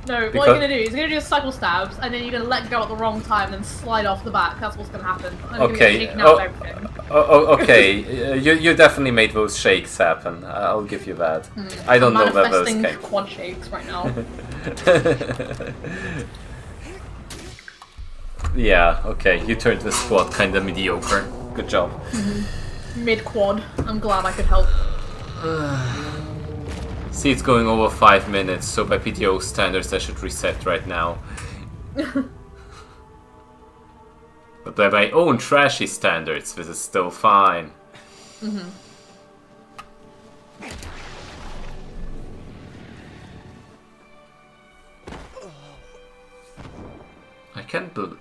No, what you're gonna do is you're gonna do cycle stabs, and then you're gonna let go at the wrong time, and then slide off the back. That's what's gonna happen. I'm Okay. gonna get out of everything. Okay. You definitely made those shakes happen. I'll give you that. I don't know where those came. Quad shakes right now. Yeah. Okay. You turned the squad kind of mediocre. Good job. Mid quad. I'm glad I could help. See, it's going over 5 minutes, so by PTO standards I should reset right now. But by my own trashy standards, this is still fine. I can't believe...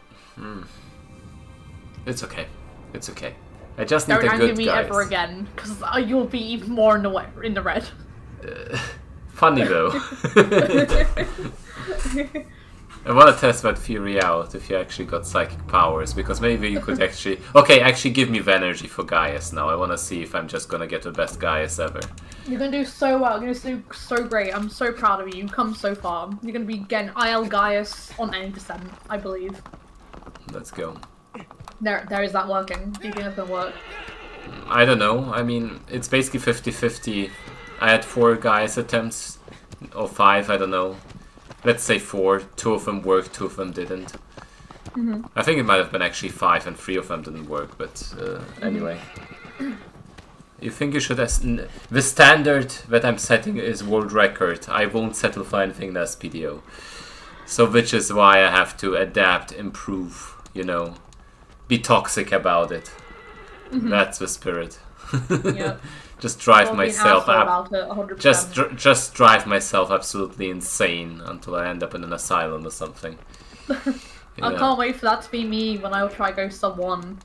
It's okay. It's okay. I just need a good guy. Don't anger me ever again, because you'll be even more in the red. Funny though. I want to test that theory out if you actually got psychic powers, because maybe you could actually... Okay, actually give me the energy for Gaius now. I want to see if I'm just gonna get the best Gaius ever. You're gonna do so well. You're gonna do so great. I'm so proud of you. You've come so far. You're gonna be getting IL Gaius on any descent, I believe. Let's go. There is that working. Do you think that's gonna work? I don't know. I mean, it's basically 50-50. I had 4 Gaius attempts, or 5, I don't know. Let's say 4. 2 of them worked, 2 of them didn't. I think it might have been actually 5 and 3 of them didn't work, but anyway. You think you should... The standard that I'm setting is world record. I won't settle for anything less PDO. So which is why I have to adapt, improve, you know. Be toxic about it. That's the spirit. Yep. Just drive myself about it, 100%. just drive myself absolutely insane until I end up in an asylum or something. I can't wait for that to be me when I'll try go sub 1.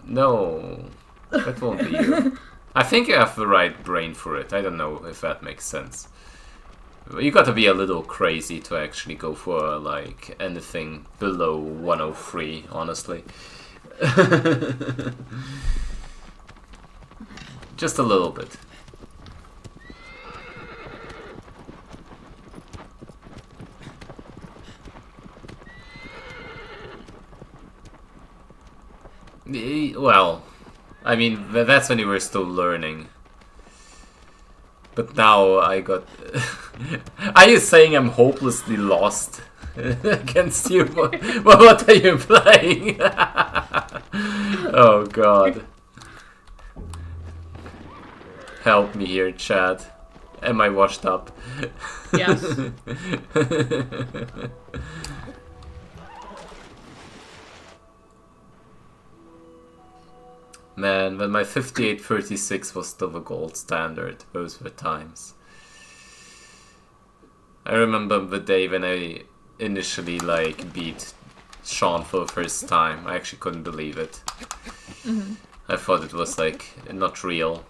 No, that won't be you. I think you have the right brain for it. I don't know if that makes sense. You gotta be a little crazy to actually go for like anything below 103, honestly. Just a little bit. Well, I mean, that's when you were still learning. But now I got... Are you saying I'm hopelessly lost against you? What are you implying? Oh god. Help me here, Chad. Am I washed up? Yes. Man, when my 58-36 was still the gold standard, those were times. I remember the day when I initially like beat Sean for the first time. I actually couldn't believe it. I thought it was like not real.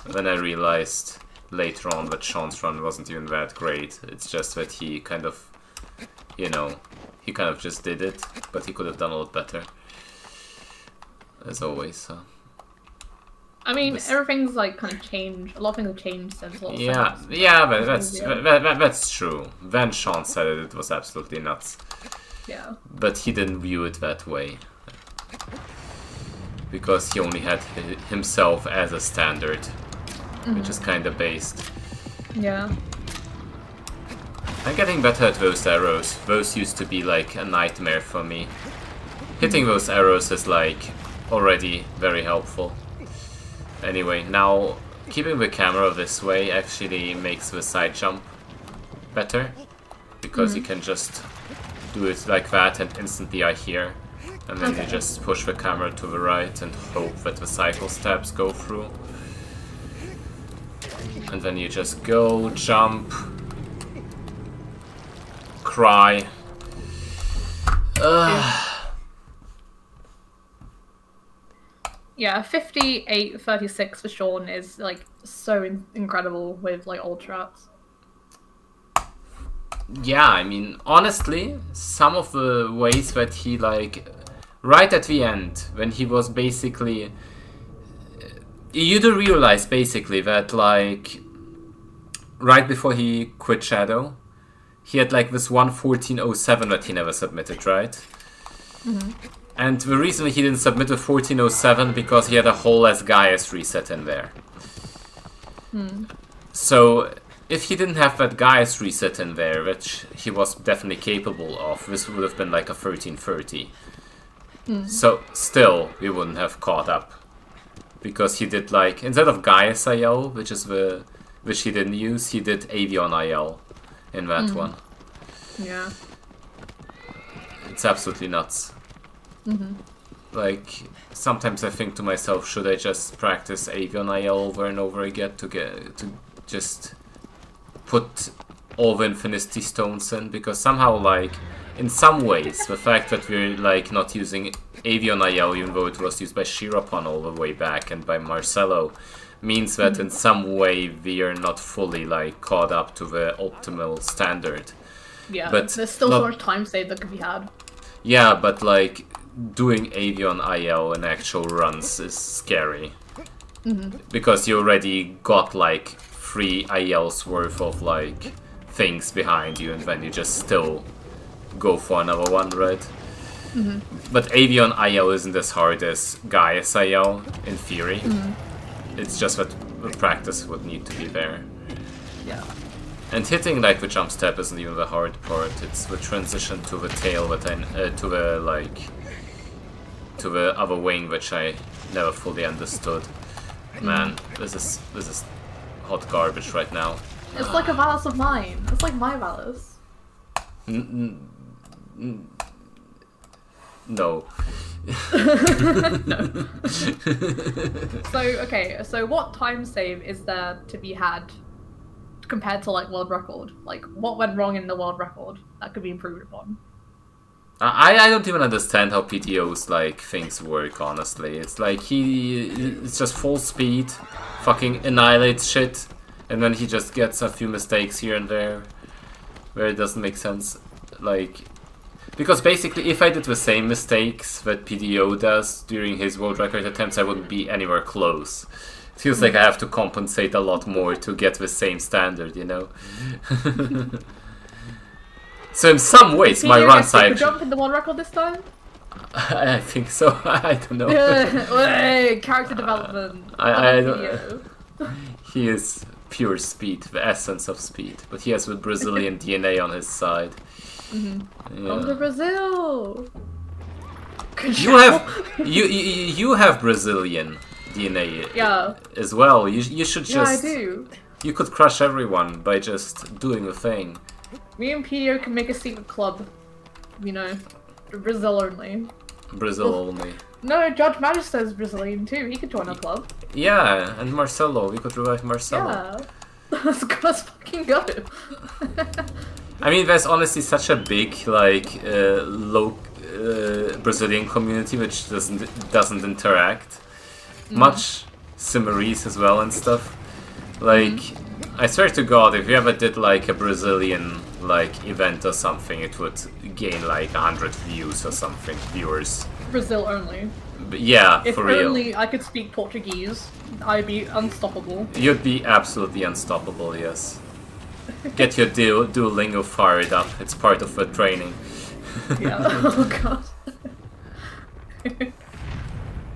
Then I realized later on that Sean's run wasn't even that great. It's just that he kind of, you know, he kind of just did it, but he could have done a lot better. As always, so. I mean, everything's like kind of changed. A lot of things have changed since last time. Yeah, but that's true. When Sean said it, it was absolutely nuts. Yeah. But he didn't view it that way. because he only had himself as a standard, which is kind of based. Yeah. I'm getting better at those arrows. Those used to be like a nightmare for me. Hitting those arrows is like already very helpful. Anyway, now keeping the camera this way actually makes the side jump better, because you can just do it like that and instantly I hear, and then you just push the camera to the right and hope that the cycle steps go through. And then you just go, jump, cry. Yeah, 58-36 for Sean is like so incredible with like old tracks. Yeah, I mean, honestly, some of the ways that he like, right at the end, when he was basically, you do realize basically that like, right before he quit Shadow, he had like this 1:14:07 that he never submitted, right? And the reason he didn't submit a 14:07 because he had a whole as Gaius reset in there. So if he didn't have that Gaius reset in there, which he was definitely capable of, this would have been like a 13:30. So still, we wouldn't have caught up, because he did like, instead of Gaius IL, which he didn't use, he did Avion IL in that one. Yeah. It's absolutely nuts. Like, sometimes I think to myself, should I just practice Avion IL over and over again to just put all the Infinity Stones in? Because somehow, like, in some ways, the fact that we're like not using Avion IL, even though it was used by Shirapon all the way back and by Marcelo, means that in some way we are not fully like caught up to the optimal standard. Yeah, but there's still so much time saved that could be had. Yeah, but like doing Avion IL in actual runs is scary. Because you already got like 3 ILs worth of like things behind you, and then you just still go for another one, right? But Avion IL isn't as hard as Gaius IL in theory. It's just that the practice would need to be there. Yeah. And hitting like the jump step isn't even the hard part. It's the transition to the tail that to the other wing, which I never fully understood. Man, this is hot garbage right now. It's like a Valus of mine. It's like my Valus. No. No. So what time save is there to be had compared to like world record? Like, what went wrong in the world record that could be improved upon? I don't even understand how PTO's like things work, honestly. It's like it's just full speed, fucking annihilates shit, and then he just gets a few mistakes here and there where it doesn't make sense. Like, because basically if I did the same mistakes that PTO does during his world record attempts, I wouldn't be anywhere close. It feels like I have to compensate a lot more to get the same standard, you know? So in some ways, my run cycle... Did you jump in the world record this time? I think so. I don't know. Character development. I don't... He is pure speed, the essence of speed. But he has the Brazilian DNA on his side. Yeah. On the Brazil! You have Brazilian DNA as well. You should just... Yeah, I do. You could crush everyone by just doing the thing. Me and PDO can make a secret club. You know, Brazil only. Brazil only. No, Judge Magister is Brazilian too. He could join our club. Yeah, and Marcelo. We could revive Marcelo. Yeah. Let's fucking go. I mean, there's honestly such a big, like, low Brazilian community which doesn't interact. Much Cimmerize as well and stuff. Like, I swear to God, if you ever did like a Brazilian like event or something, it would gain like 100 views or something, viewers. Brazil only. But yeah, if for real. If only I could speak Portuguese, I'd be unstoppable. You'd be absolutely unstoppable, yes. Get your Duolingo fired up, it's part of the training. Yeah, oh god.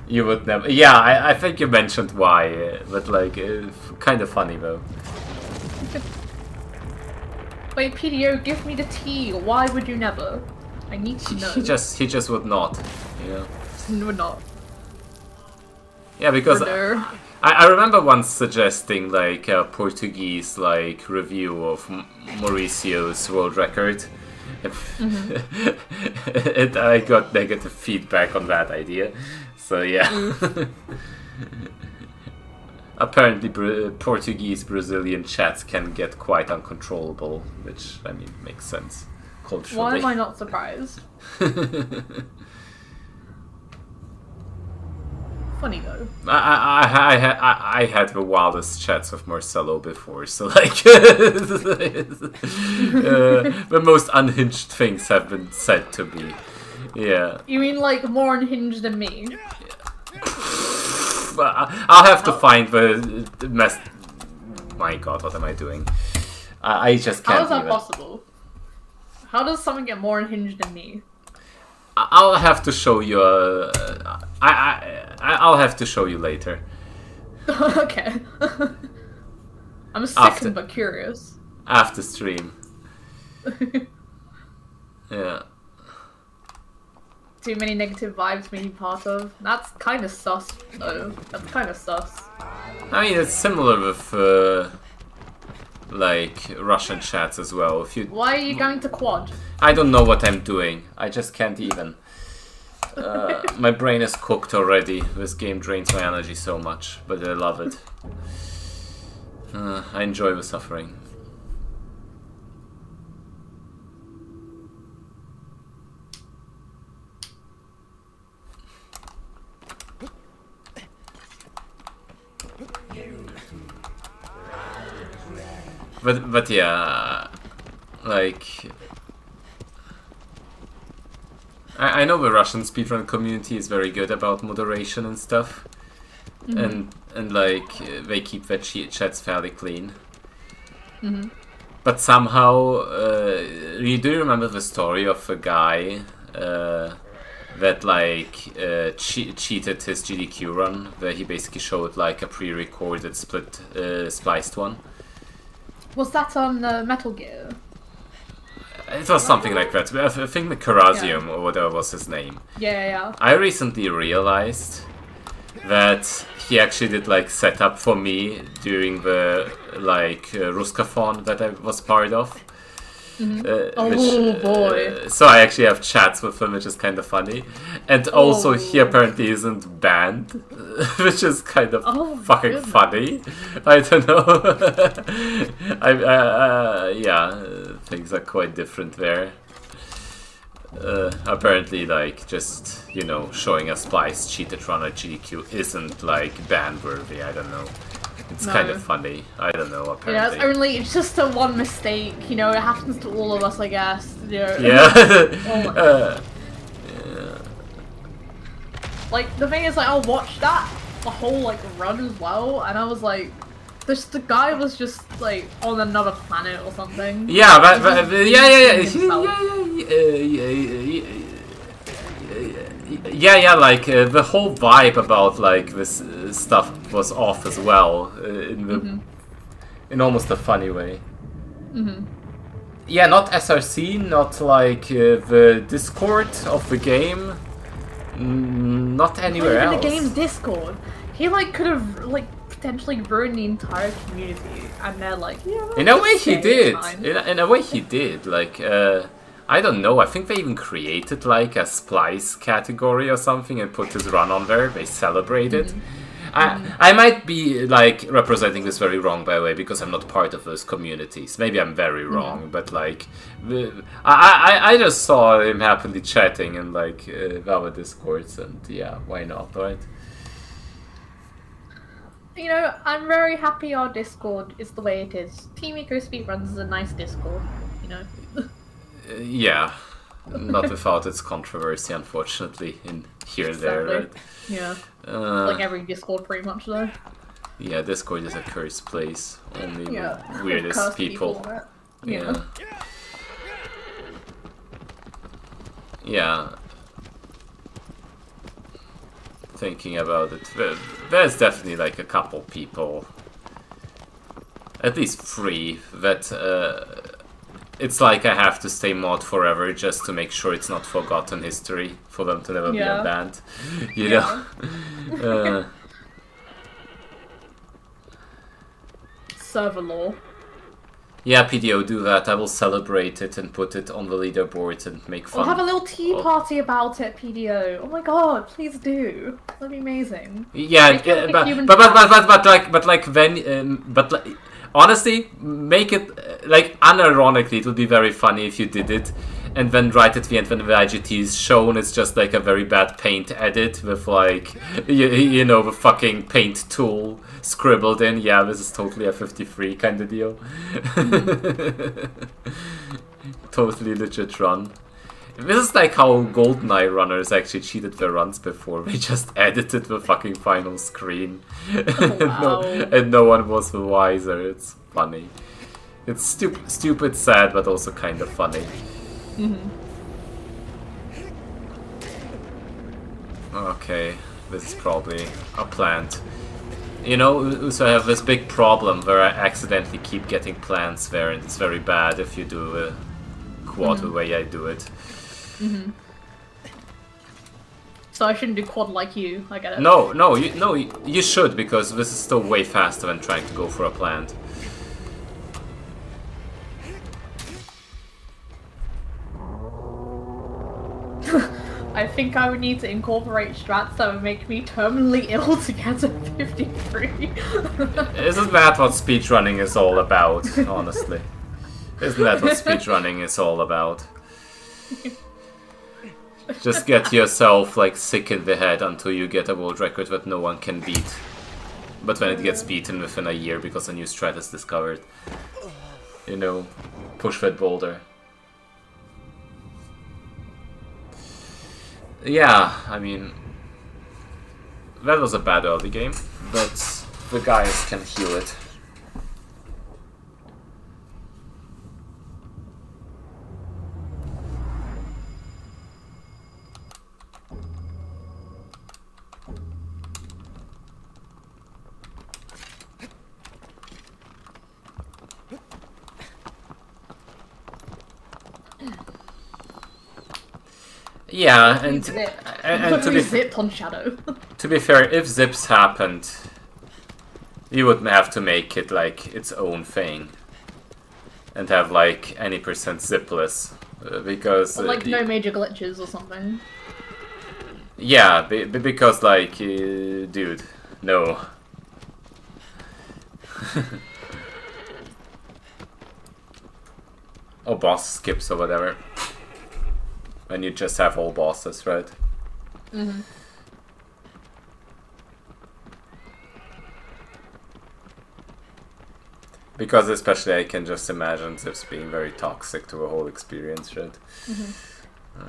You would never. Yeah, I think you mentioned why, but like, kind of funny though. Wait, PDO, give me the tea. Why would you never? I need to know. He just would not, you know. Would not. Yeah, because I remember once suggesting like a Portuguese like review of Mauricio's world record. And I got negative feedback on that idea. So yeah. Apparently Portuguese Brazilian chats can get quite uncontrollable, which I mean makes sense culturally. Why am I not surprised? Funny though. I had the wildest chats with Marcelo before, so like the most unhinged things have been said to me. Yeah. You mean like more unhinged than me? I'll have to find the mess. My God, what am I doing? I just can't. How is that possible? How does someone get more unhinged than me? I'll have to show you. I'll have to show you later. Okay. I'm sickened but curious. After stream. Yeah. Too many negative vibes to be part of. That's kind of sus, though. That's kind of sus. I mean, it's similar with like Russian chats as well. If you. Why are you going to quad? I don't know what I'm doing. I just can't even. My brain is cooked already. This game drains my energy so much, but I love it. I enjoy the suffering. But yeah, like I know the Russian speedrun community is very good about moderation and stuff, and like they keep their chats fairly clean. But somehow, do you remember the story of a guy that like cheated his GDQ run, where he basically showed like a pre-recorded spliced one? Was that on Metal Gear? It was something like that. I think Karasium or whatever was his name. Yeah. I recently realized that he actually did like setup for me during the like Ruskathon that I was part of. Boy. So I actually have chats with him, which is kind of funny. And also he apparently isn't banned, which is kind of fucking funny. I don't know. Yeah, things are quite different there. Apparently, like, just, you know, showing a splice cheated run at GDQ isn't, like, ban-worthy, I don't know. It's kind of funny. I don't know, apparently. Yeah, it's just a one mistake, you know, it happens to all of us, I guess. You know. Yeah. Yeah. Like, the thing is, like, I'll watch that, the whole, like, run as well, and I was like, the guy was just, like, on another planet or something. Yeah, yeah, like the whole vibe about like this stuff was off as well, in almost a funny way. Yeah, not SRC, not like the Discord of the game, not anywhere else. Not even the game's Discord. He like could have like potentially ruined the entire community, and they're like, yeah. In a way, he did. In a way, he did. Like. I don't know, I think they even created like a splice category or something and put his run on there. They celebrated. I might be like representing this very wrong, by the way, because I'm not part of those communities. Maybe I'm very wrong, but like I just saw him happily chatting in like our Discords, and yeah, why not, right? You know, I'm very happy our Discord is the way it is. Team Eco Speedruns is a nice Discord, you know. Yeah, not without its controversy, unfortunately, in here and there, right? Yeah, like every Discord pretty much, though. Yeah, Discord is a cursed place. Only the weirdest people. Yeah. thinking about it, there's definitely like a couple people, at least 3, that it's like I have to stay mod forever just to make sure it's not forgotten history for them to never be unbanned. You know? Server lore. Yeah, PDO, do that. I will celebrate it and put it on the leaderboard and make fun. We'll have a little tea party about it, PDO. Oh my god, please do. That'd be amazing. Yeah, honestly, make it like unironically. It would be very funny if you did it, and then right at the end when the IGT is shown, it's just like a very bad paint edit with like you know, the fucking paint tool scribbled in. Yeah, this is totally a 53 kind of deal. Totally legit run. This is like how GoldenEye runners actually cheated their runs before. They just edited the fucking final screen. Wow. and no one was the wiser. It's funny. It's stupid, sad, but also kind of funny. Okay, this is probably a plant. You know, so I have this big problem where I accidentally keep getting plants there, and it's very bad if you do a quad the way I do it. So I shouldn't do quad like you, I get it. No, you should, because this is still way faster than trying to go for a plant. I think I would need to incorporate strats that would make me terminally ill to get to 53. Isn't that what speedrunning is all about, honestly? Isn't that what speedrunning is all about? Just get yourself like sick in the head until you get a world record that no one can beat. But then it gets beaten within a year because a new strat is discovered. You know, push that boulder. Yeah, I mean, that was a bad early game, but the guys can heal it. Yeah, and to be zipped on Shadow. To be fair, if zips happened, you would have to make it like its own thing, and have like any percent zipless, because or, like no major glitches or something. Yeah, because like, dude, no. Or boss skips or whatever. When you just have all bosses, right? Because especially I can just imagine Zips being very toxic to the whole experience, right?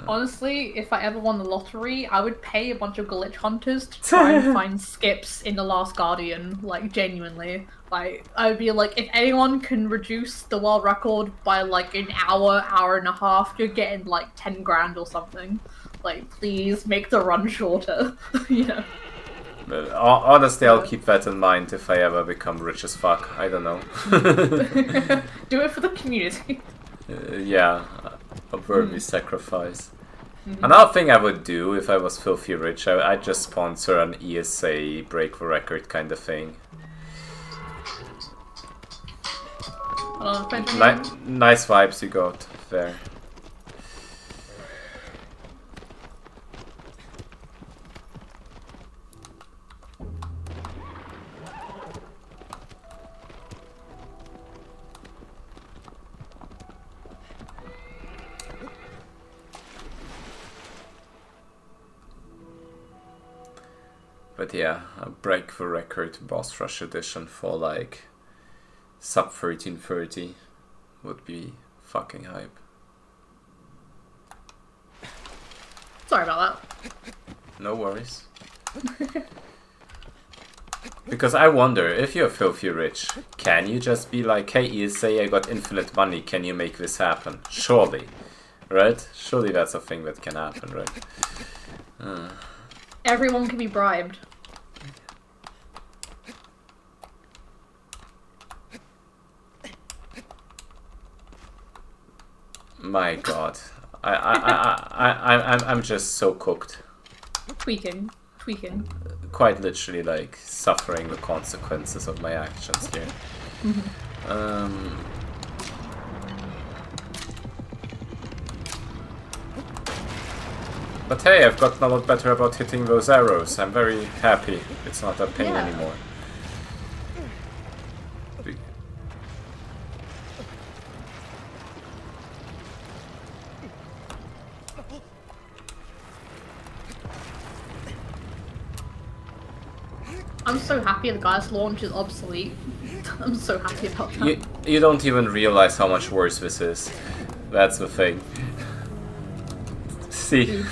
Honestly, if I ever won the lottery, I would pay a bunch of glitch hunters to try and find skips in The Last Guardian, like, genuinely. Like, I would be like, if anyone can reduce the world record by, like, an hour, hour and a half, you're getting, like, 10 grand or something. Like, please make the run shorter, you know? But honestly, I'll keep that in mind if I ever become rich as fuck. I don't know. Do it for the community. Yeah. A worthy sacrifice. Another thing I would do if I was filthy rich, I'd just sponsor an ESA break the record kind of thing. Nice vibes you got there. But yeah, a break the record boss rush edition for like sub 1330 would be fucking hype. Sorry about that. No worries. Because I wonder, if you're filthy rich, can you just be like, hey ESA, I got infinite money, can you make this happen? Surely. Right? Surely that's a thing that can happen, right? Everyone can be bribed. My God, I'm just so cooked. Tweaking. Quite literally, like, suffering the consequences of my actions here. But hey, I've gotten a lot better about hitting those arrows. I'm very happy. It's not a pain anymore. I'm so happy the guy's launch is obsolete. I'm so happy about that. You don't even realize how much worse this is. That's the thing. See,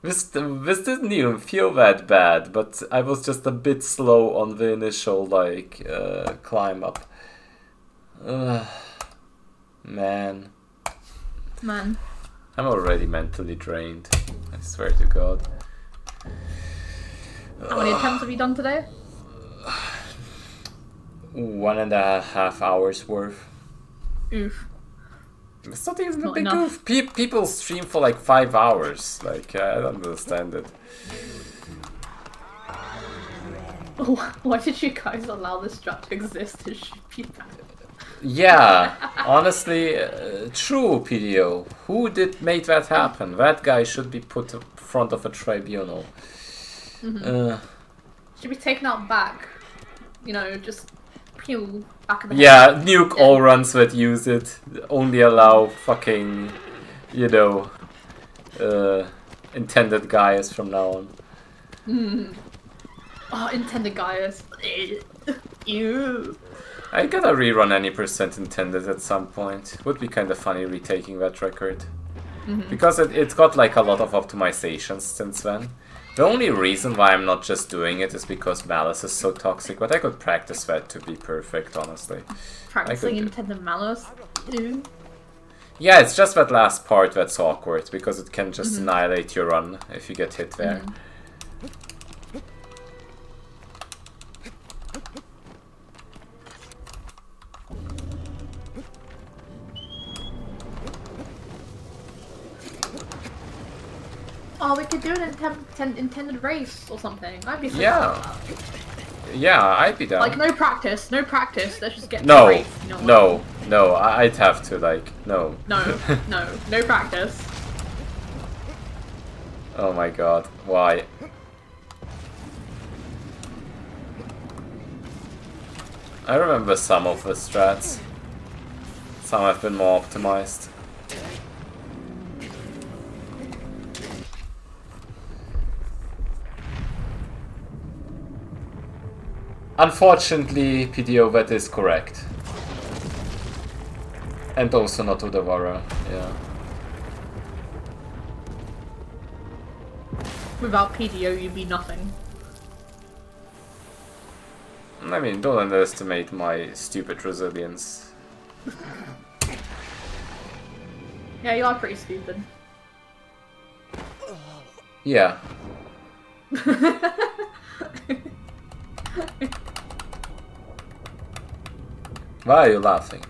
this didn't even feel that bad, but I was just a bit slow on the initial like climb up. Man, I'm already mentally drained. I swear to God. How many attempts have you done today? 1.5 hours worth. Oof. It's not even a big oof. People stream for like 5 hours. Like, I don't understand it. Why did you guys allow this strat to exist to shoot people? Yeah, honestly, true, PDO. Who made that happen? That guy should be put in front of a tribunal. Should be taken out back. You know, just pew back in the head. Nuke all runs that use it. Only allow fucking, you know, intended guys from now on. Oh, intended guys. Ew. I gotta rerun any percent intended at some point. Would be kind of funny retaking that record. Because it's got like a lot of optimizations since then. The only reason why I'm not just doing it is because Malice is so toxic, but I could practice that to be perfect, honestly. Practicing intended Malice? Ew. Yeah, it's just that last part that's awkward, because it can just annihilate your run if you get hit there. Oh, we could do an intended race or something. I'd be so down. Yeah, I'd be down. Like, no practice. Let's just get no, race. You know no, I'd have to, like, no. No practice. Oh my God, why? I remember some of the strats. Some have been more optimized. Unfortunately, PDO, that is correct. And also not Udavara, yeah. Without PDO, you'd be nothing. I mean, don't underestimate my stupid resilience. Yeah, you are pretty stupid. Yeah. Why are you laughing?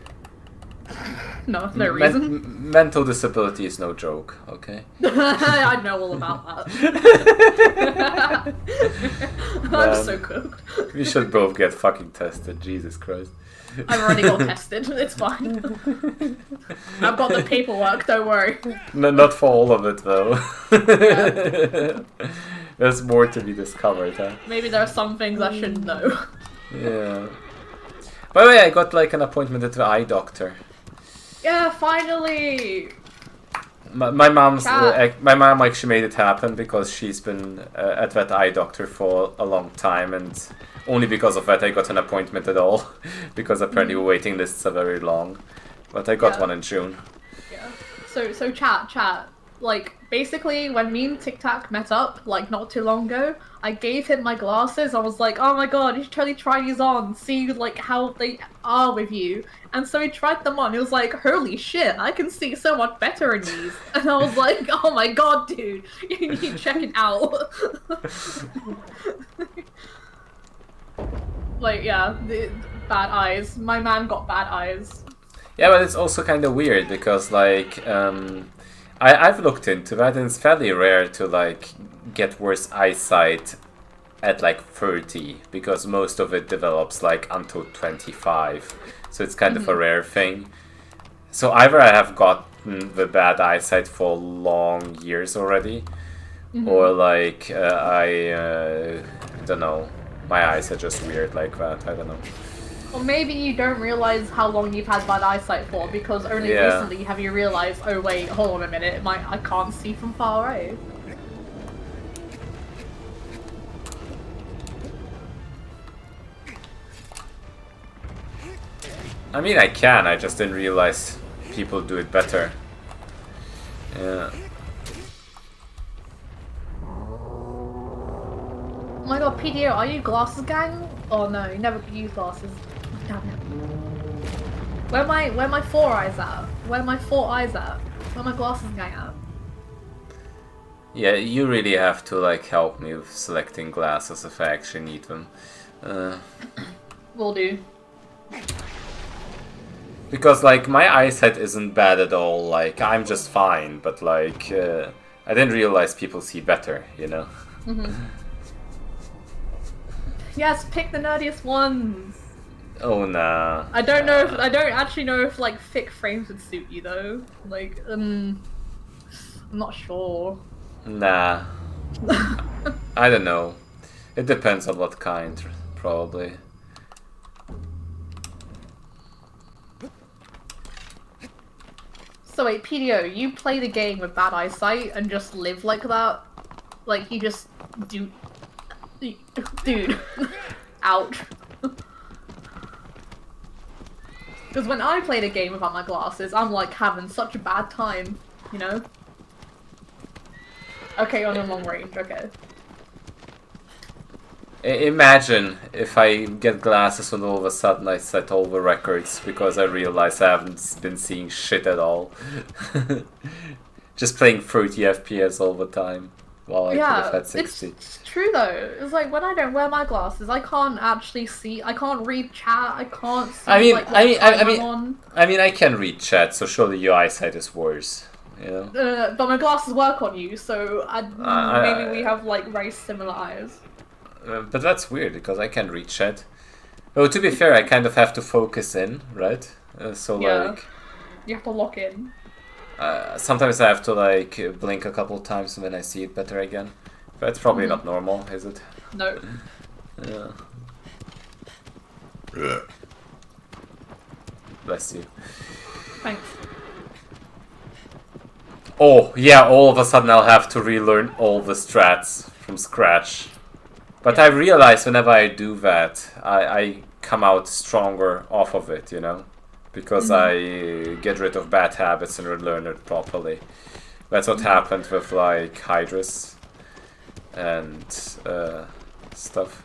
No, no reason. Mental disability is no joke, okay? I know all about that. I'm so cooked. We should both get fucking tested, Jesus Christ. I've already got tested, it's fine. I've got the paperwork, don't worry. No, not for all of it, though. There's more to be discovered, huh? Maybe there are some things I shouldn't know. Yeah. By the way, I got like an appointment at the eye doctor. Yeah, finally! My mom actually made it happen because she's been at that eye doctor for a long time, and only because of that I got an appointment at all. Because apparently waiting lists are very long. But I got one in June. Yeah. So chat. like, basically, when me and Tic Tac met up, like, not too long ago, I gave him my glasses. I was like, oh my god, you should totally try these on, see, like, how they are with you. And so he tried them on. He was like, holy shit, I can see so much better in these. And I was like, oh my god, dude, you need to check it out. Like, yeah, bad eyes. My man got bad eyes. Yeah, but it's also kind of weird because, like, I've looked into that, and it's fairly rare to, like, get worse eyesight at, like, 30, because most of it develops, like, until 25. So it's kind of a rare thing. So either I have gotten the bad eyesight for long years already, or, like, I don't know, my eyes are just weird like that, I don't know. Or maybe you don't realize how long you've had bad eyesight for, because only recently have you realized, oh wait, hold on a minute, I can't see from far away. I mean, I can, I just didn't realize people do it better. Yeah. Oh my god, PDO, are you glasses gang? Oh no, you never use glasses. Damn it. Where my 4 eyes at? Where are my 4 eyes at? Where my glasses gang at? Yeah, you really have to, like, help me with selecting glasses if I actually need them. Will do. Because, like, my eyesight isn't bad at all, like, I'm just fine, but, like, I didn't realize people see better, you know? Yes, pick the nerdiest ones! Oh, nah. I don't actually know if, like, thick frames would suit you, though. Like, I'm not sure. Nah. I don't know. It depends on what kind, probably. So wait, PDO, you play the game with bad eyesight and just live like that? Like, you just do... Dude. Ouch. Because when I played a game without my glasses, I'm like having such a bad time, you know? Okay, on a long range, okay. Imagine if I get glasses and all of a sudden I set all the records because I realize I haven't been seeing shit at all. Just playing 30 FPS all the time while I could have had 60. It's true though. It's like when I don't wear my glasses, I can't actually see. I can't read chat. I can't see. I mean, I can read chat, so surely your eyesight is worse. You know? But my glasses work on you, so maybe we have like very similar eyes. But that's weird because I can read chat. Oh, to be fair, I kind of have to focus in, right? Like, you have to lock in. Sometimes I have to like blink a couple times and then I see it better again. But it's probably not normal, is it? No. Yeah. Bless you. Thanks. Oh, yeah, all of a sudden I'll have to relearn all the strats from scratch. But I realize whenever I do that, I come out stronger off of it, you know? Because I get rid of bad habits and relearn it properly. That's what happened with, like, Hydrus and stuff.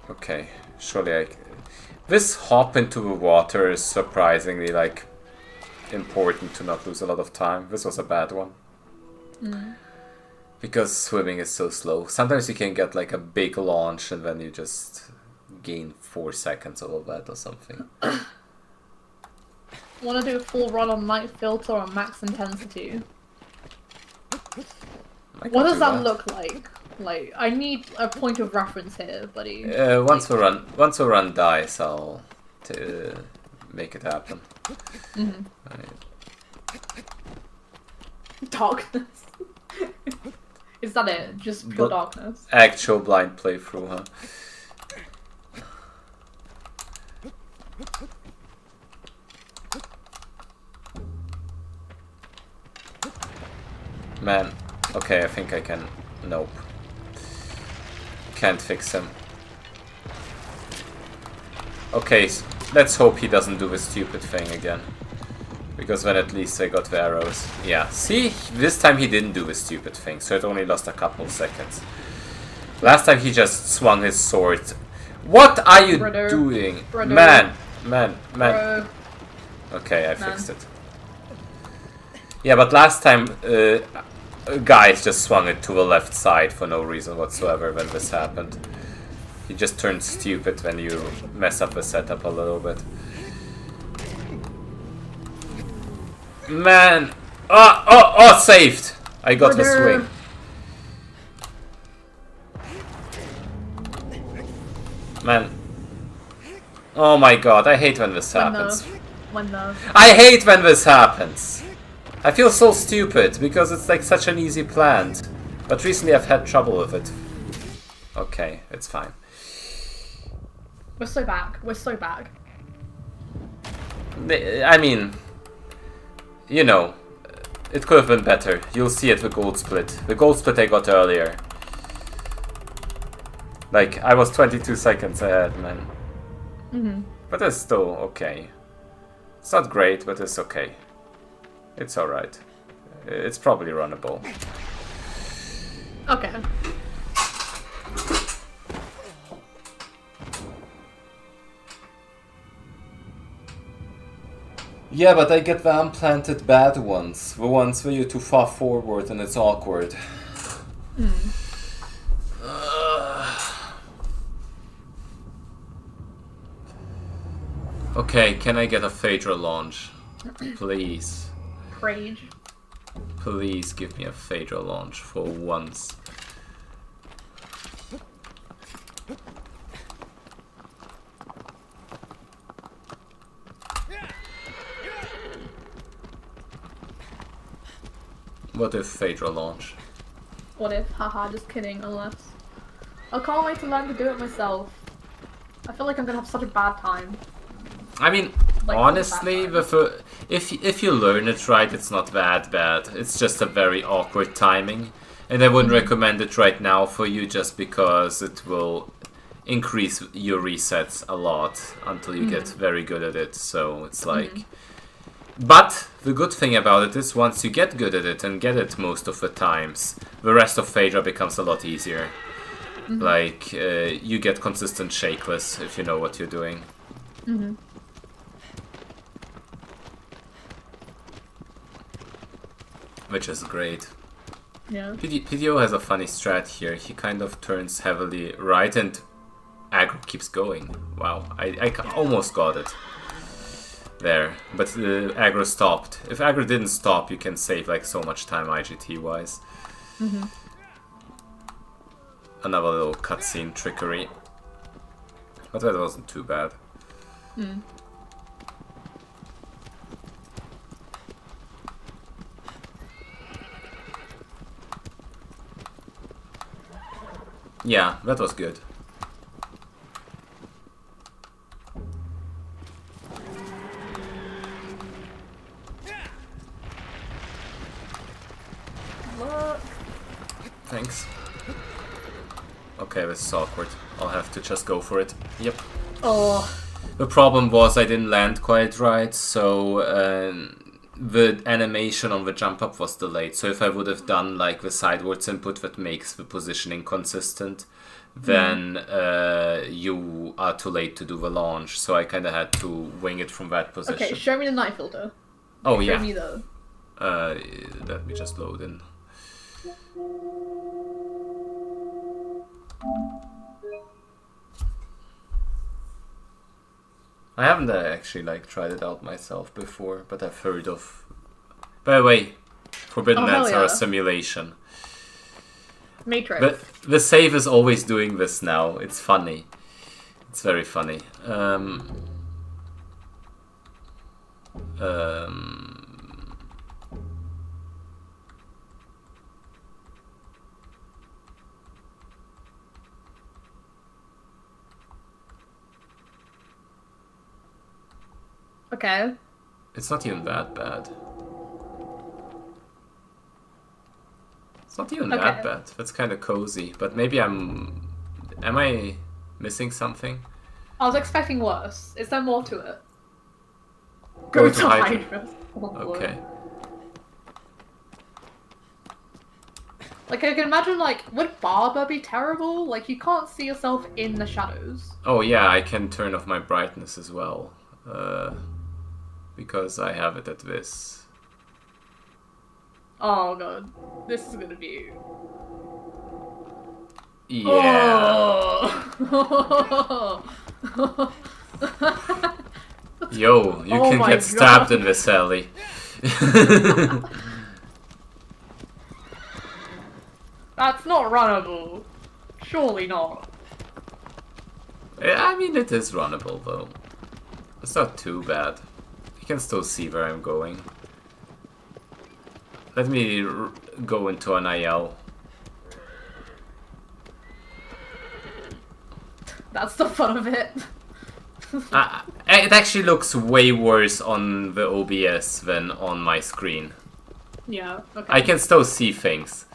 Okay, surely this hop into the water is surprisingly, like, important to not lose a lot of time. This was a bad one. Because swimming is so slow. Sometimes you can get like a big launch and then you just gain 4 seconds of that or something. Want to do a full run on night filter on max intensity? What does that look like? Like, I need a point of reference here, buddy. Once the run dies, I'll make it happen. Darkness. Is that it? Just pure darkness? Actual blind playthrough, huh? Man, okay, I think I can... Nope. Can't fix him. Okay, Let's hope he doesn't do the stupid thing again. Because then at least I got the arrows. Yeah, see? This time he didn't do the stupid thing, so it only lost a couple seconds. Last time he just swung his sword. What are you doing? Man. Okay, I fixed it. Yeah, but last time guys just swung it to the left side for no reason whatsoever when this happened. He just turns stupid when you mess up the setup a little bit. Man! Oh, saved! I got the swing. Man. Oh my god, I hate when this happens. I hate when this happens! I feel so stupid, because it's like such an easy plant. But recently I've had trouble with it. Okay, it's fine. We're so back. We're so back. I mean, you know, it could have been better. You'll see it, the gold split. The gold split I got earlier. Like, I was 22 seconds ahead, man. Mm-hmm. But it's still okay. It's not great, but it's okay. It's alright. It's probably runnable. Okay. Yeah, but I get the unplanted bad ones. The ones where you're too far forward and it's awkward. Okay, can I get a Phaedra launch? Please. Rage. Please give me a Phaedra launch for once. What if Phaedra launch? What if? Haha, just kidding, unless... I can't wait to learn to do it myself. I feel like I'm gonna have such a bad time. I mean, like, honestly, if you learn it right, it's not that bad. It's just a very awkward timing. And I wouldn't recommend it right now for you just because it will increase your resets a lot until you get very good at it. So it's like... But the good thing about it is once you get good at it and get it most of the times, the rest of Phaedra becomes a lot easier. Like, you get consistent shakeless if you know what you're doing. Which is great. Yeah. PDO has a funny strat here. He kind of turns heavily right and aggro keeps going. Wow, I almost got it. There, but the aggro stopped. If aggro didn't stop, you can save like so much time IGT wise. Another little cutscene trickery. But that wasn't too bad. Yeah, that was good. Look. Thanks. Okay, this is awkward. I'll have to just go for it. Yep. Oh. The problem was I didn't land quite right, so the animation on the jump up was delayed. So if I would have done like the sidewards input that makes the positioning consistent, then you are too late to do the launch. So I kind of had to wing it from that position. Okay, show me the night filter. Oh yeah. Show me though. Let me just load in. I haven't actually like tried it out myself before, but I've heard of. By the way, Forbidden Lands are a simulation. Matrix. But the save is always doing this now. It's funny. It's very funny. Okay. It's not even that bad. It's not even that bad. That's kind of cozy. But maybe am I missing something? I was expecting worse. Is there more to it? Go to Hydra. Oh, okay. Like, I can imagine, like, would Barber be terrible? Like, you can't see yourself in the shadows. Oh yeah, I can turn off my brightness as well. Because I have it at this. Oh god. This is gonna be... Yeah. Oh. Yo, you can get stabbed in this alley. That's not runnable. Surely not. I mean, it is runnable though. It's not too bad. You can still see where I'm going. Let me go into an IL. That's the fun of it. It actually looks way worse on the OBS than on my screen. Yeah, okay. I can still see things.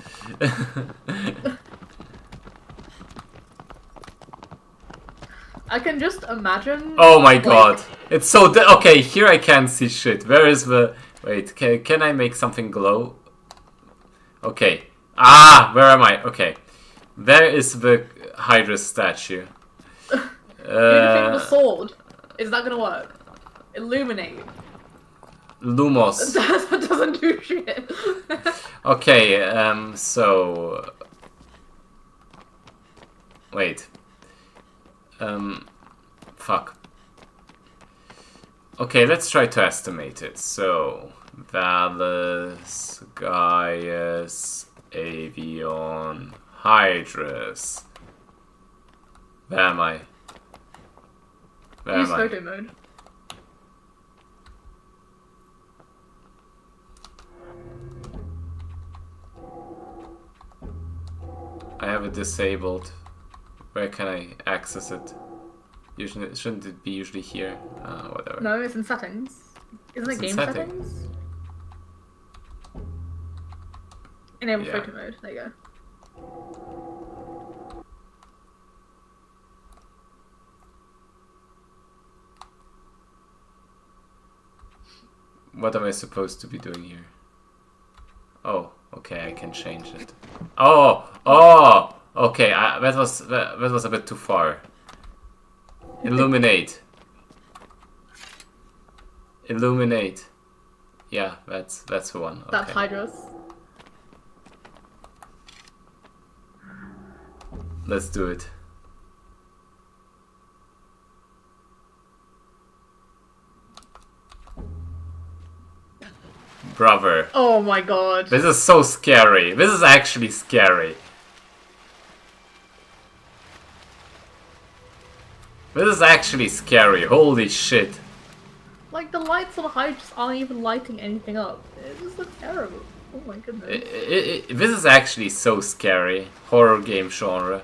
I can just imagine... Oh my god. It's so... okay, here I can't see shit. Where is the... Wait, can I make something glow? Okay. Ah, where am I? Okay. There is the Hydra statue. Anything with a sword. Is that gonna work? Illuminate. Lumos. That doesn't do shit. Okay, so... Wait. Fuck. Okay, let's try to estimate it. So, Valus, Gaius, Avion, Hydrus. Where am I? Where Use am I? photo mode. I have it disabled. Where can I access it? Usually, shouldn't it be usually here? Whatever. No, it's in settings. Isn't it game settings? Enable photo mode. There you go. What am I supposed to be doing here? Oh, okay, I can change it. Oh, oh, okay. That was a bit too far. Illuminate. Illuminate. Yeah, that's the one. Okay. That's Hydros. Let's do it. Brother. Oh my god. This is so scary. This is actually scary. This is actually scary. Holy shit. Like, the lights on Hydros aren't even lighting anything up. It just looks terrible. Oh my goodness. This is actually so scary. Horror game genre.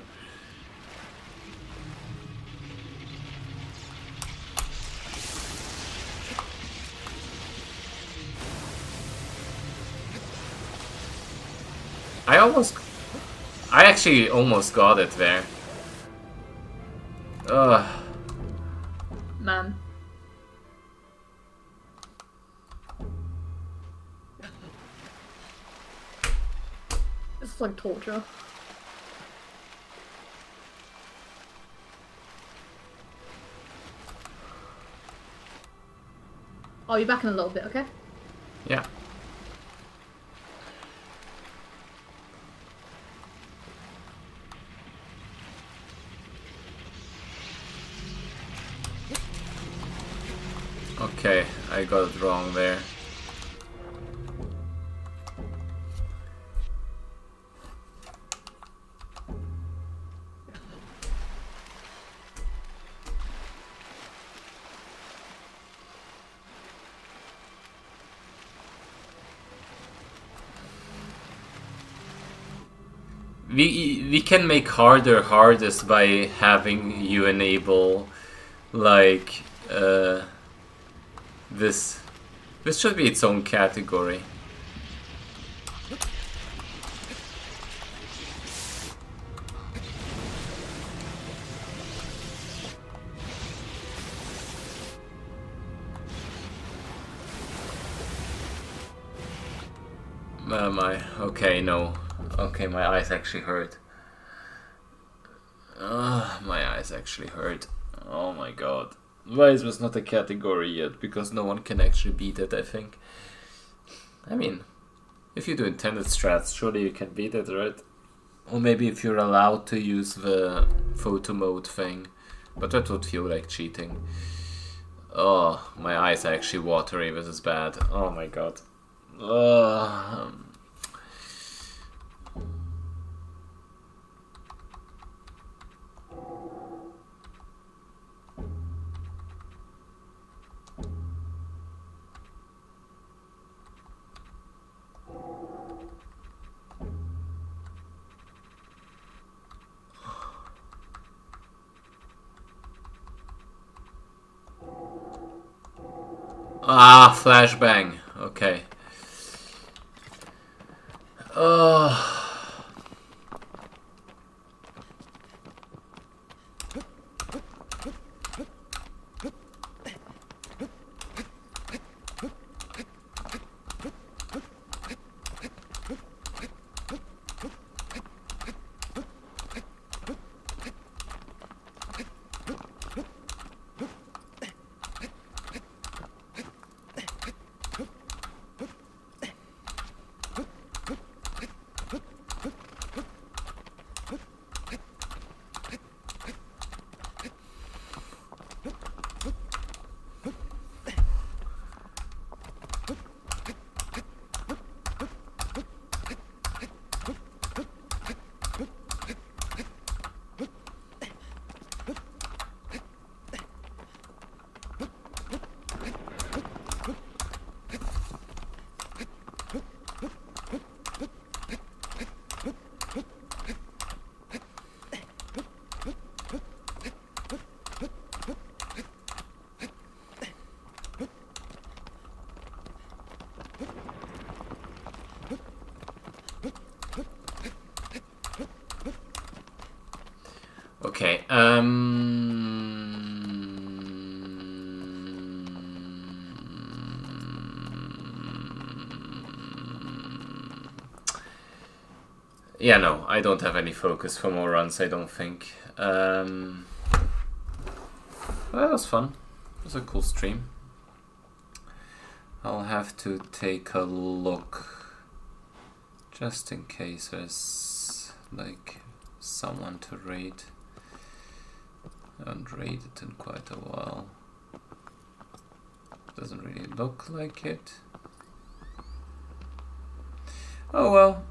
I actually almost got it there. Ugh. Man. This is like torture. I'll be back in a little bit, okay? Yeah. Okay, I got it wrong there. We can make hardest by having you enable like this should be its own category. Where am I? Okay, no. Okay, my eyes actually hurt. My eyes actually hurt. Oh my god. Why is this not a category yet? Because no one can actually beat it, I think. I mean, if you do intended strats, surely you can beat it, right? Or maybe if you're allowed to use the photo mode thing. But that would feel like cheating. Oh, my eyes are actually watery. This is bad. Oh my god. Ah, flashbang. Okay. Okay, yeah, no, I don't have any focus for more runs, I don't think. Well, that was fun. It was a cool stream. I'll have to take a look, just in case there's, like, someone to raid. I haven't raided in quite a while. Doesn't really look like it. Oh well.